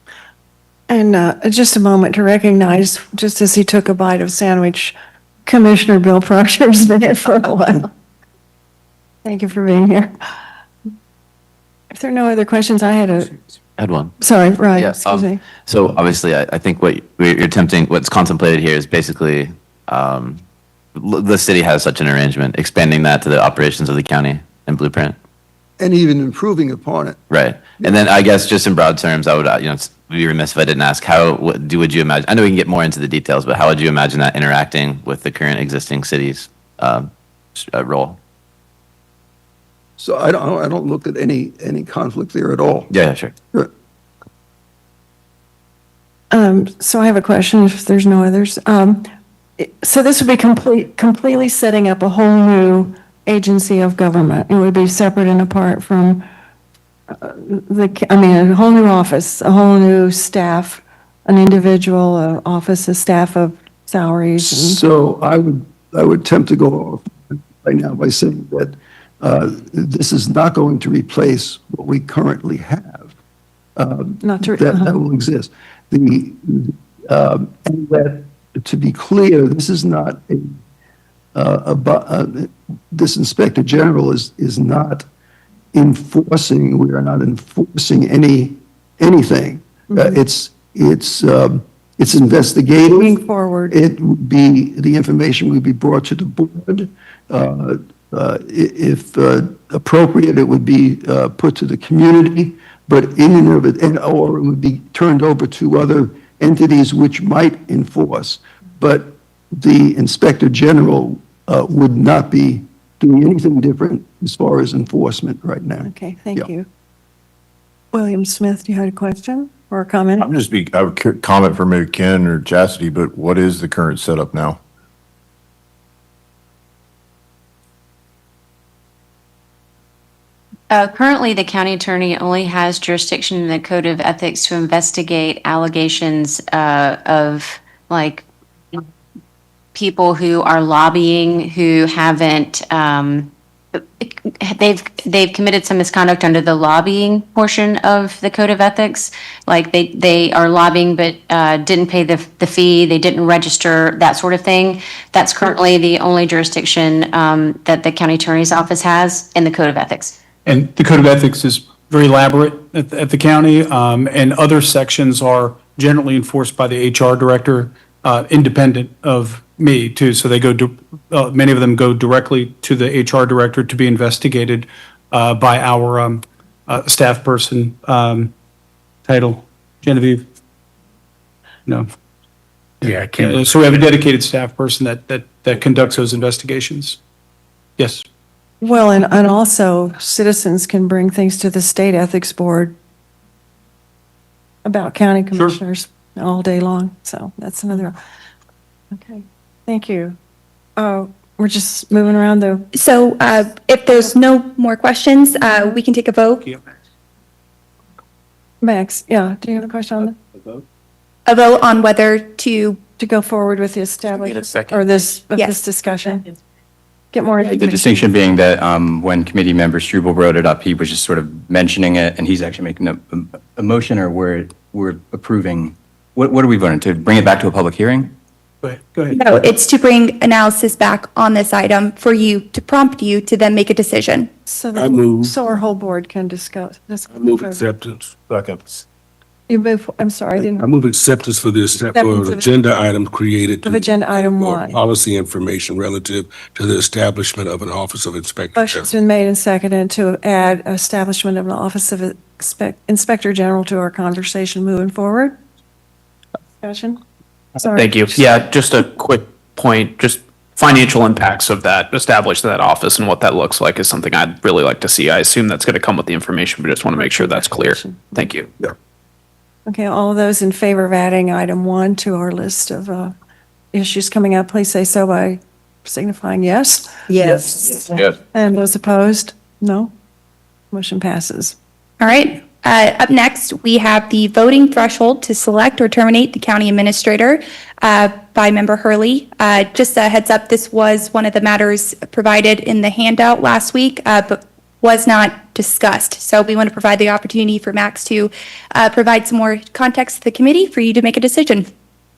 And just a moment to recognize, just as he took a bite of sandwich, Commissioner Bill Proctor's been here for a while. Thank you for being here. If there are no other questions, I had one. Sorry, right, Yeah, excuse me. So obviously, I think what's contemplated here is basically, the city has such an arrangement, expanding that to the operations of the county and Blueprint. And even improving upon it. Right. And then I guess just in broad terms, I would, be remiss if I didn't ask, would you imagine, I know we can get more into the details, but how would you imagine that interacting with the current existing city's role? So I don't look at any conflict there at all. Yeah, sure. Good. So I have a question if there's no others. So this would be completely setting up a whole new agency of government. It would be separate and apart from a whole new office, a whole new staff, an individual office, a staff of salaries. So I would attempt to go off right now by saying that this is not going to replace what we currently have. That will exist. And that, to be clear, this is not this Inspector General is not enforcing. We are not enforcing anything. It's investigative. Moving forward. It would be, the information would be brought to the board. If appropriate, it would be put to the community, but in and of it, or it would be turned over to other entities which might enforce. But the Inspector General would not be doing anything different as far as enforcement right now. Okay, thank you. William Smith, you had a question? or a comment? I would comment for maybe Ken or Chastity, but what is the current setup now? Currently, the county attorney only has jurisdiction in the Code of Ethics to investigate allegations of like people who are lobbying, who haven't, they've committed some misconduct under the lobbying portion of the Code of Ethics. Like they are lobbying but didn't pay the fee, they didn't register, that sort of thing. That's currently the only jurisdiction that the county attorney's office has in the Code of Ethics. And the Code of Ethics is very elaborate at the county, and other sections are generally enforced by the HR director, independent of me too. So they many of them go directly to the HR director to be investigated by our staff person, title, Genevieve? No. Yeah, I can't. So we have a dedicated staff person that conducts those investigations. Yes. Well, and also citizens can bring things to the state ethics board about county commissioners all day long. So that's another. Okay, thank you. We're just moving around though. So if there's no more questions, we can take a vote. Max, yeah, do you have a question on that? A vote on whether to go forward with the establishment second. or this Yes. discussion? Get more The information. distinction being that when committee member Struble wrote it up, he was just sort of mentioning it, and he's actually making a motion, or we're approving, what are we voting, to bring it back to a public hearing? Go ahead. No, it's to bring analysis back on this item for you, to prompt you to then make a decision. So I move. so our whole board can discuss. I move acceptance. Second. You move, I'm sorry, I I didn't, move acceptance for this, for Acceptance an of- agenda item created of to agenda item for one. policy information relative to the establishment of an Office of Inspector Motion's General. been made and seconded to add establishment of an Office of Inspector General to our conversation moving forward. Discussion? Sorry. Thank you. Yeah, just a quick point, just financial impacts of that, establish that office and what that looks like is something I'd really like to see. I assume that's going to come with the information, but just want to make sure that's clear. Thank you. Okay, all of those in favor of adding item one to our list of issues coming up, please say so by signifying yes. Yes. Yes. And those opposed, no. Motion passes. All right. Up next, we have the voting threshold to select or terminate the county administrator by Member Hurley. Just a heads up, this was one of the matters provided in the handout last week, but was not discussed. So we want to provide the opportunity for Max to provide some more context to the committee for you to make a decision.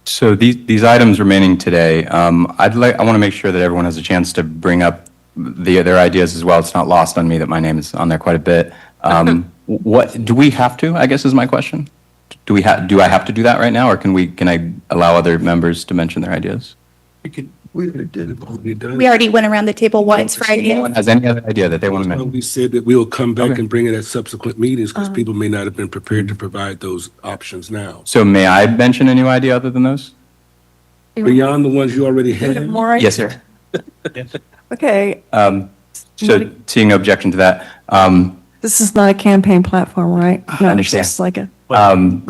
So these items remaining today, I want to make sure that everyone has a chance to bring up their ideas as well. It's not lost on me that my name is on there quite a bit. What do we have to, I guess is my question. Do I have to do that right now, or can I allow other members to mention their ideas? We did it, already done. We already went around the table once for Anyone ideas. has any other idea that they want to Well, mention? we said that we'll come back Okay. and bring it at subsequent meetings because people may not have been prepared to provide those options now. So may I mention a new idea other than those? Beyond the ones you already had. More Yes, sir. Okay, So seeing no objection to that, this is not a campaign platform, right? I No, it's understand. just like a,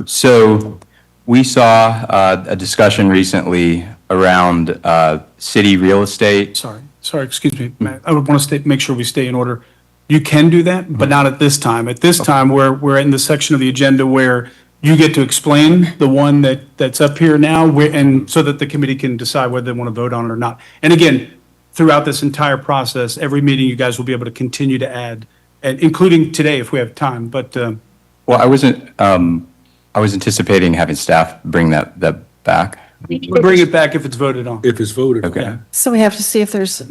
so we saw a discussion recently around city real estate. Sorry, excuse me, Matt. I would want to make sure we stay in order. You can do that, but not at this time. At this time, we're in the section of the agenda where you get to explain the one that's up here now, and so that the committee can decide whether they want to vote on it or not. And again, throughout this entire process, every meeting, you guys will be able to continue to add, and including today if we have time, but, Well, I was anticipating having staff bring that back. we'll bring it back if it's voted on. If it's voted on. Okay. so we have to see if there's,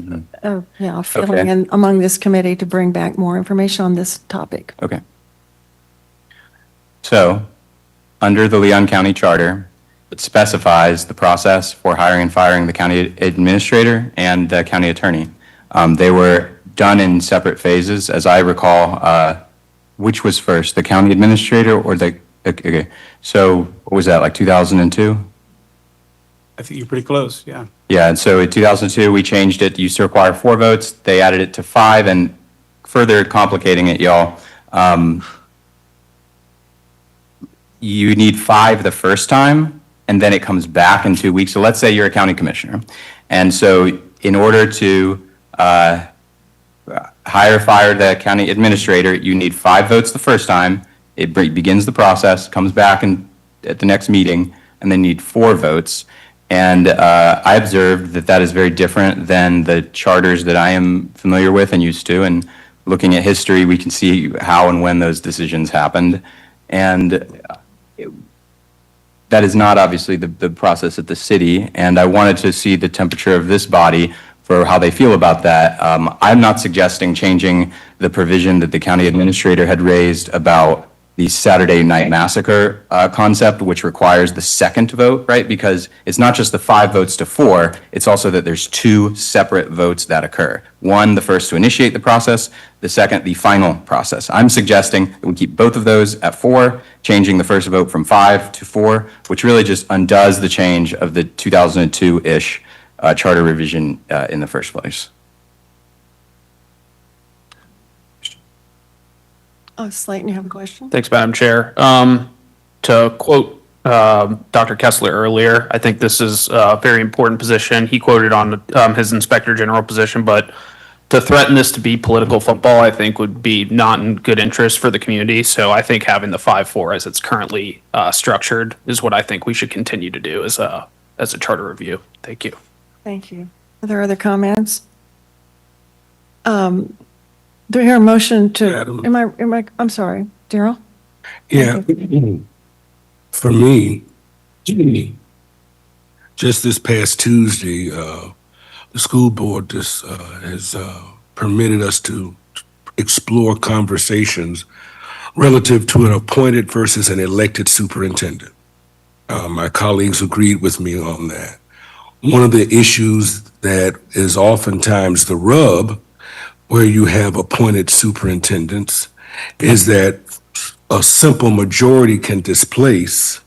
a feeling in among this committee to bring back more information on this topic. Okay. So, under the Leon County Charter, it specifies the process for hiring and firing the county administrator and the county attorney. They were done in separate phases, as I recall. Which was first, the county administrator or the, okay, so what was that, like 2002? I think you're pretty close, yeah. Yeah, and so in 2002, we changed it, used to require 4 votes, they added it to 5, and further complicating it, y'all, you need 5 the first time, and then it comes back in 2 weeks. So let's say you're a county commissioner. And so in order to fire the county administrator, you need 5 votes the first time. It begins the process, comes back at the next meeting, and then need 4 votes. And I observed that is very different than the charters that I am familiar with and used to. And looking at history, we can see how and when those decisions happened. And that is not obviously the process at the city. And I wanted to see the temperature of this body for how they feel about that. I'm not suggesting changing the provision that the county administrator had raised about the Saturday night massacre concept, which requires the second vote, right? Because it's not just the 5 votes to 4, it's also that there's 2 separate votes that occur. One, the first to initiate the process, the second, the final process. I'm suggesting that we keep both of those at 4, changing the first vote from 5 to 4, which really just undoes the change of the 2002-ish charter revision in the first place. Oh, Slayton, you have a question? Thanks, Madam Chair. To quote Dr. Kessler earlier, I think this is a very important position. He quoted on his Inspector General position, but to threaten this to be political football, I think would be not in good interest for the community. So I think having the 5-4 as it's currently structured is what I think we should continue to do as a charter review. Thank you. Thank you. Are there other comments? Do I hear a motion to, I'm sorry, Daryl? Yeah. For me, just this past Tuesday, the school board has permitted us to explore conversations relative to an appointed versus an elected superintendent. My colleagues agreed with me on that. One of the issues that is oftentimes the rub where you have appointed superintendents is that a simple majority can displace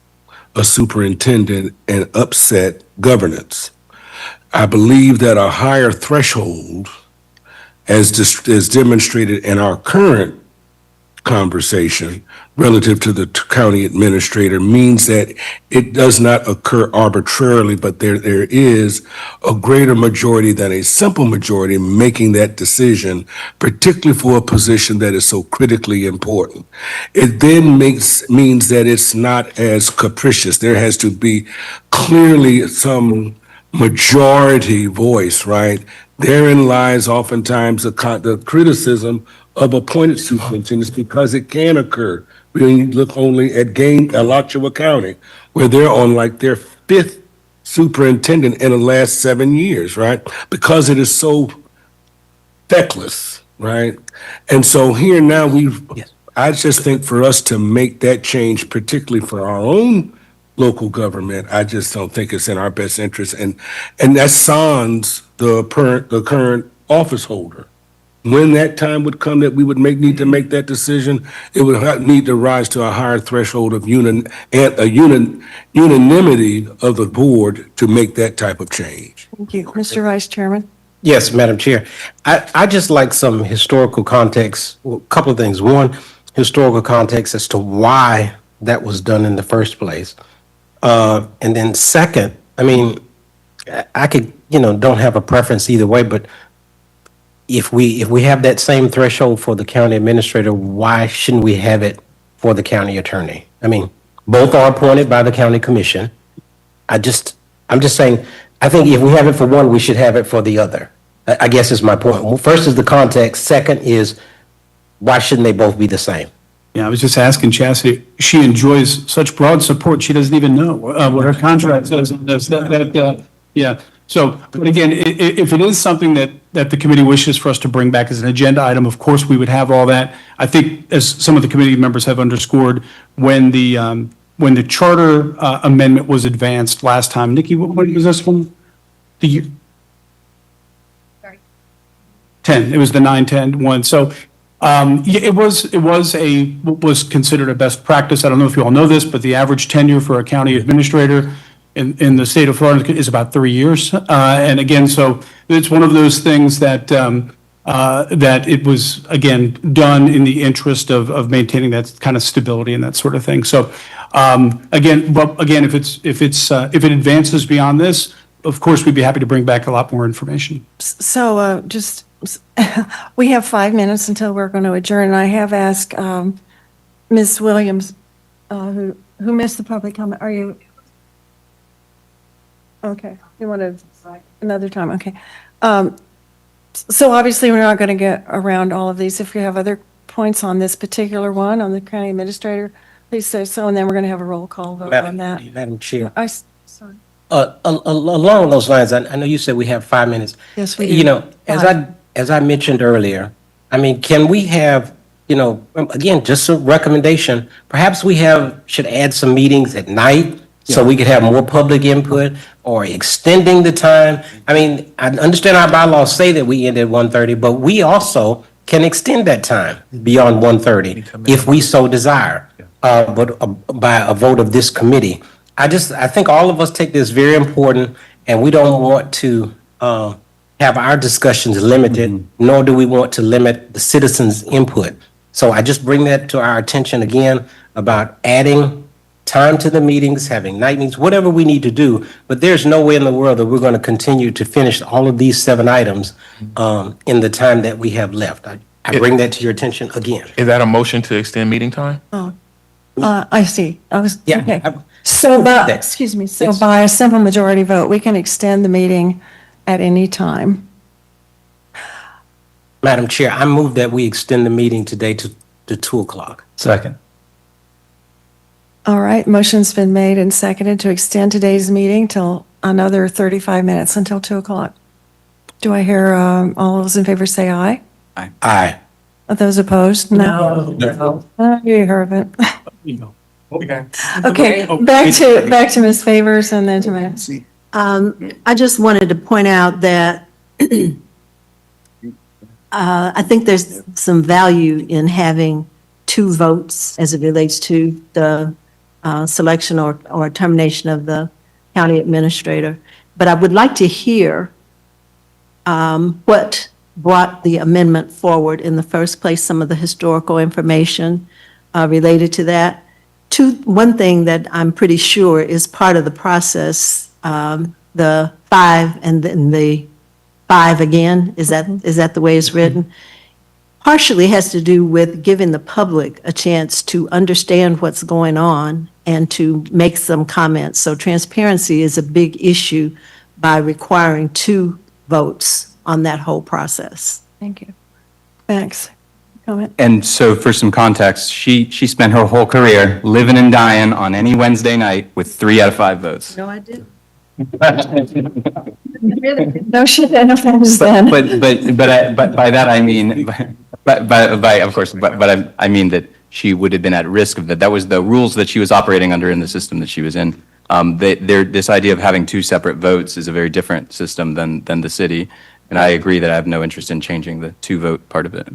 a superintendent and upset governance. I believe that a higher threshold, as demonstrated in our current conversation relative to the county administrator, means that it does not occur arbitrarily, but there is a greater majority than a simple majority making that decision, particularly for a position that is so critically important. It then means that it's not as capricious. There has to be clearly some majority voice, right? Therein lies oftentimes the criticism of appointed superintendents, because it can occur. When you look only at Alachua County, where they're on like their 5th superintendent in the last 7 years, right? Because it is so feckless, right? And so here now I just think for us to make that change, particularly for our own local government, I just don't think it's in our best interest. And that sans the current office holder. When that time would come that we would need to make that decision, it would need to rise to a higher threshold of unanimity of the board to make that type of change. Thank you. Mr. Vice Chairman? Yes, Madam Chair. I just like some historical context, well, a couple of things. One, historical context as to why that was done in the first place. And then second, I mean, I could, don't have a preference either way, but if we have that same threshold for the county administrator, why shouldn't we have it for the county attorney? I mean, both are appointed by the county commission. I'm just saying, I think if we have it for one, we should have it for the other. I guess is my point. Well, first is the context. Second is, why shouldn't they both be the same? Yeah, I was just asking Chastity, she enjoys such broad support, she doesn't even know what her contract says on this. Yeah. So, but again, if it is something that the committee wishes for us to bring back as an agenda item, of course, we would have all that. I think, as some of the committee members have underscored, when the charter amendment was advanced last time, Nikki, what was this one? The year? Sorry. 10, it was the 9-10 one. So, it was considered a best practice. I don't know if you all know this, but the average tenure for a county administrator in the state of Florida is about 3 years. And again, so it's one of those things that that it was, again, done in the interest of maintaining that kind of stability and that sort of thing. So Again, if it advances beyond this, of course, we'd be happy to bring back a lot more information. So we have 5 minutes until we're going to adjourn, and I have asked Ms. Williams, who missed the public comment, are you? Okay, you want to, another time, okay. So obviously, we're not going to get around all of these. If you have other points on this particular one, on the county administrator, please say so, and then we're going to have a roll call vote on that. Madam Chair, Sorry. along those lines, I know you said we have 5 minutes. Yes, we do. You know, as I mentioned earlier, I mean, can we have, you know, again, just a recommendation, perhaps we should add some meetings at night so we could have more public input, or extending the time. I mean, I understand our bylaws say that we end at 1:30, but we also can extend that time beyond 1:30 if we so desire, but by a vote of this committee. I think all of us take this very important, and we don't want to have our discussions limited, nor do we want to limit the citizens' input. So I just bring that to our attention again about adding time to the meetings, having night meetings, whatever we need to do. But there's no way in the world that we're going to continue to finish all of these 7 items in the time that we have left. I bring that to your attention again. Is that a motion to extend meeting time? I see. Yeah, Okay. I- So, Yes. so by a simple majority vote, we can extend the meeting at any time. Madam Chair, I move that we extend the meeting today to 2 o'clock. Second. All right, motion's been made and seconded to extend today's meeting till another 35 minutes until 2 o'clock. Do I hear all those in favor say aye? Aye. Are those opposed? No. You heard it. Okay, back to Ms. Favors and then to Matt. I just wanted to point out that I think there's some value in having 2 votes as it relates to the selection or termination of the county administrator. But I would like to hear what brought the amendment forward in the first place, some of the historical information related to that. One thing that I'm pretty sure is part of the process, the 5 and then the 5 again, is that the way it's written? Partially has to do with giving the public a chance to understand what's going on and to make some comments. So transparency is a big issue by requiring 2 votes on that whole process. Thank you. Thanks. Comment? And so for some context, she spent her whole career living and dying on any Wednesday night with 3 out of 5 votes. No, I didn't. No shit, no offense then. But by that I mean, of course, but I mean that she would have been at risk of that. That was the rules that she was operating under in the system that she was in. This idea of having 2 separate votes is a very different system than the city. And I agree that I have no interest in changing the 2-vote part of it.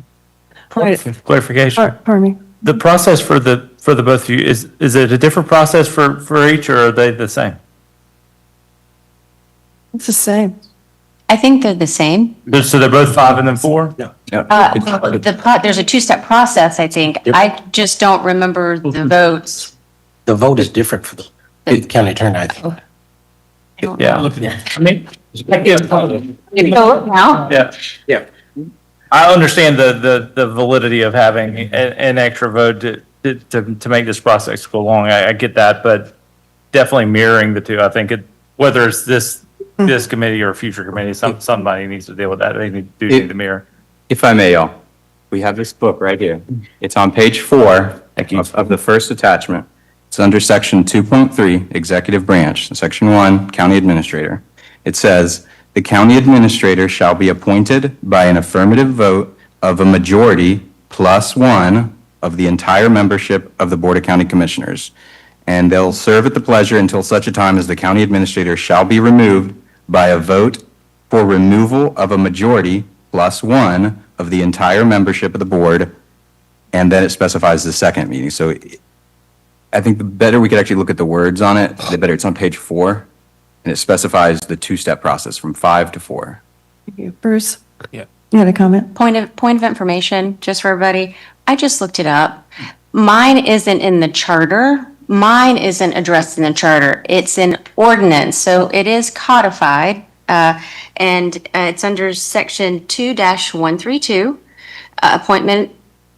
Clarification. Pardon me. The process for the both of you, is it a different process for each, or are they the same? It's the same. I think they're the same. So they're both 5 and then 4? No. There's a 2-step process, I think. I just don't remember the votes. The vote is different for the county attorney, I think. Yeah. I mean, You can go look now. yeah. I understand the validity of having an extra vote to make this process go along. I get that, but definitely mirroring the 2. I think whether it's this committee or a future committee, somebody needs to deal with that. They need to mirror. If I may, y'all, we have this book right here. It's on page 4 of the first attachment. It's under section 2.3, executive branch, section 1, county administrator. It says, the county administrator shall be appointed by an affirmative vote of a majority plus 1 of the entire membership of the Board of County Commissioners. And they'll serve at the pleasure until such a time as the county administrator shall be removed by a vote for removal of a majority plus 1 of the entire membership of the board. And then it specifies the second meeting. So I think the better we could actually look at the words on it, the better. It's on page 4. And it specifies the 2-step process from 5 to 4. Thank you. Bruce? Yeah. You had a comment? Point of information, just for everybody. I just looked it up. Mine isn't in the charter, Mine isn't addressed in the charter. It's an ordinance, so it is codified. And it's under section 2-132, appointment,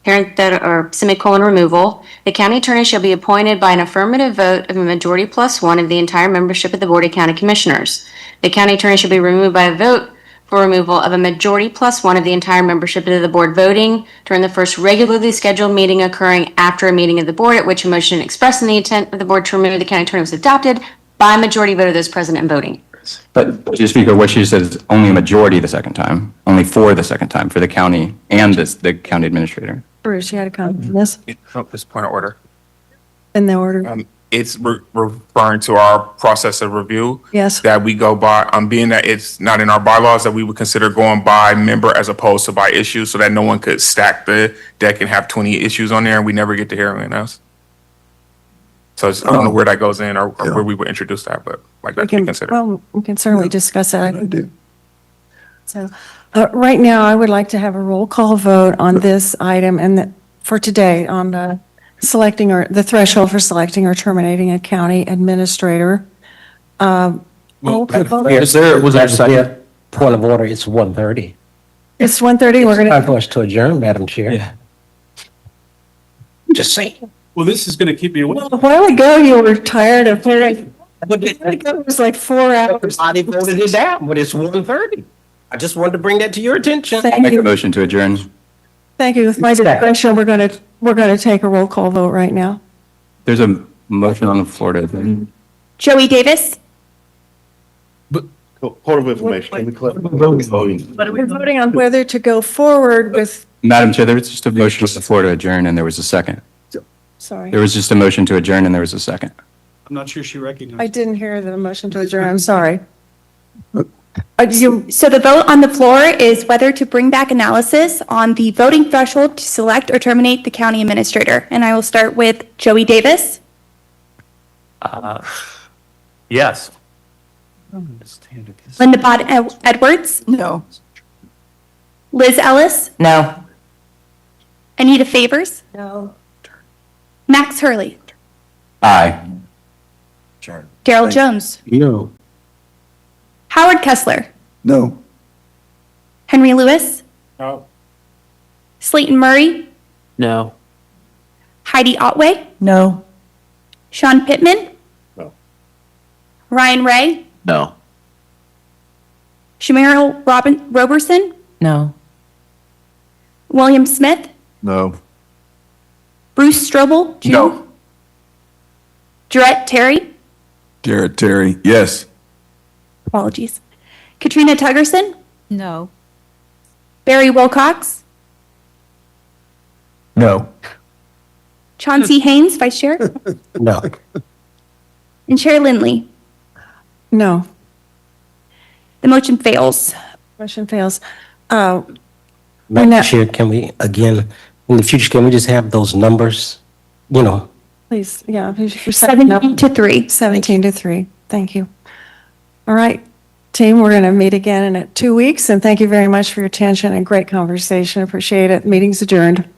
parenthetic, or semicolon removal. The county attorney shall be appointed by an affirmative vote of a majority plus one of the entire membership of the Board of County Commissioners. The county attorney shall be removed by a vote for removal of a majority plus one of the entire membership of the board voting during the first regularly scheduled meeting occurring after a meeting of the board at which a motion expressing the intent of the board to remove the county attorney was adopted by a majority vote of those present and voting. But to speak of what she says, only a majority the second time, only for the second time for the county and the county administrator. Bruce, you had a comment on this This point of order. in the order? It's referring to our process of review. Yes. That we go by, being that it's not in our bylaws, that we would consider going by member as opposed to by issue, so that no one could stack the deck and have 20 issues on there and we never get to hear anything else. So I don't know where that goes in or where we would introduce that, but like We that to be can, considered. well, we can certainly discuss that. I do. So, right now, I would like to have a roll call vote on this item and for today on selecting or the threshold for selecting or terminating a county administrator. Roll call vote. Was there a second? Yeah, point of order, it's 1:30. It's 1:30. We're Time gonna, for us to adjourn, Madam Chair. Yeah. Just saying. Well, this is going to keep me away. a while ago, you were tired of hearing. It was like 4 hours. Everybody voted it down, but it's 1:30. I just wanted to bring that to your attention. Thank Make a you. motion to adjourn. Thank you. With my discretion, we're gonna take a roll call vote right now. There's a motion on the floor to adjourn. Joey Davis, Point of information, can we clarify? We're voting on whether to go forward with, Madam Chair, there was just a motion on the floor to adjourn and there was a second. sorry. There was just a motion to adjourn and there was a second. I'm not sure she recognized. I didn't hear the motion to adjourn. I'm sorry. so the vote on the floor is whether to bring back analysis on the voting threshold to select or terminate the county administrator. And I will start with Joey Davis, Yes. Linda Bott Edwards, No. Liz Ellis, No. Anita Favors, No. Max Hurley, Aye. Daryl Jones, No. Howard Kessler, No. Henry Lewis, No. Slayton Murray, No. Heidi Otway, No. Sean Pittman, No. Ryan Ray, No. Shamiro Roberson, No. William Smith, No. Bruce Strobel, Jr., No. Jarrett Terry, Jared Terry, yes. apologies, Katrina Tuggerson, No. Barry Wilcox, No. Chauncey Haynes, Vice Chair, No. and Chair Lindley. No. The motion fails. Motion fails. Now- Madam Chair, can we, again, in the future, can we just have those numbers, you know? Please, yeah. if you're 17 to 3. 17 to 3. Thank you. All right, team, we're going to meet again in 2 weeks, and thank you very much for your attention and great conversation. Appreciate it. Meeting's adjourned.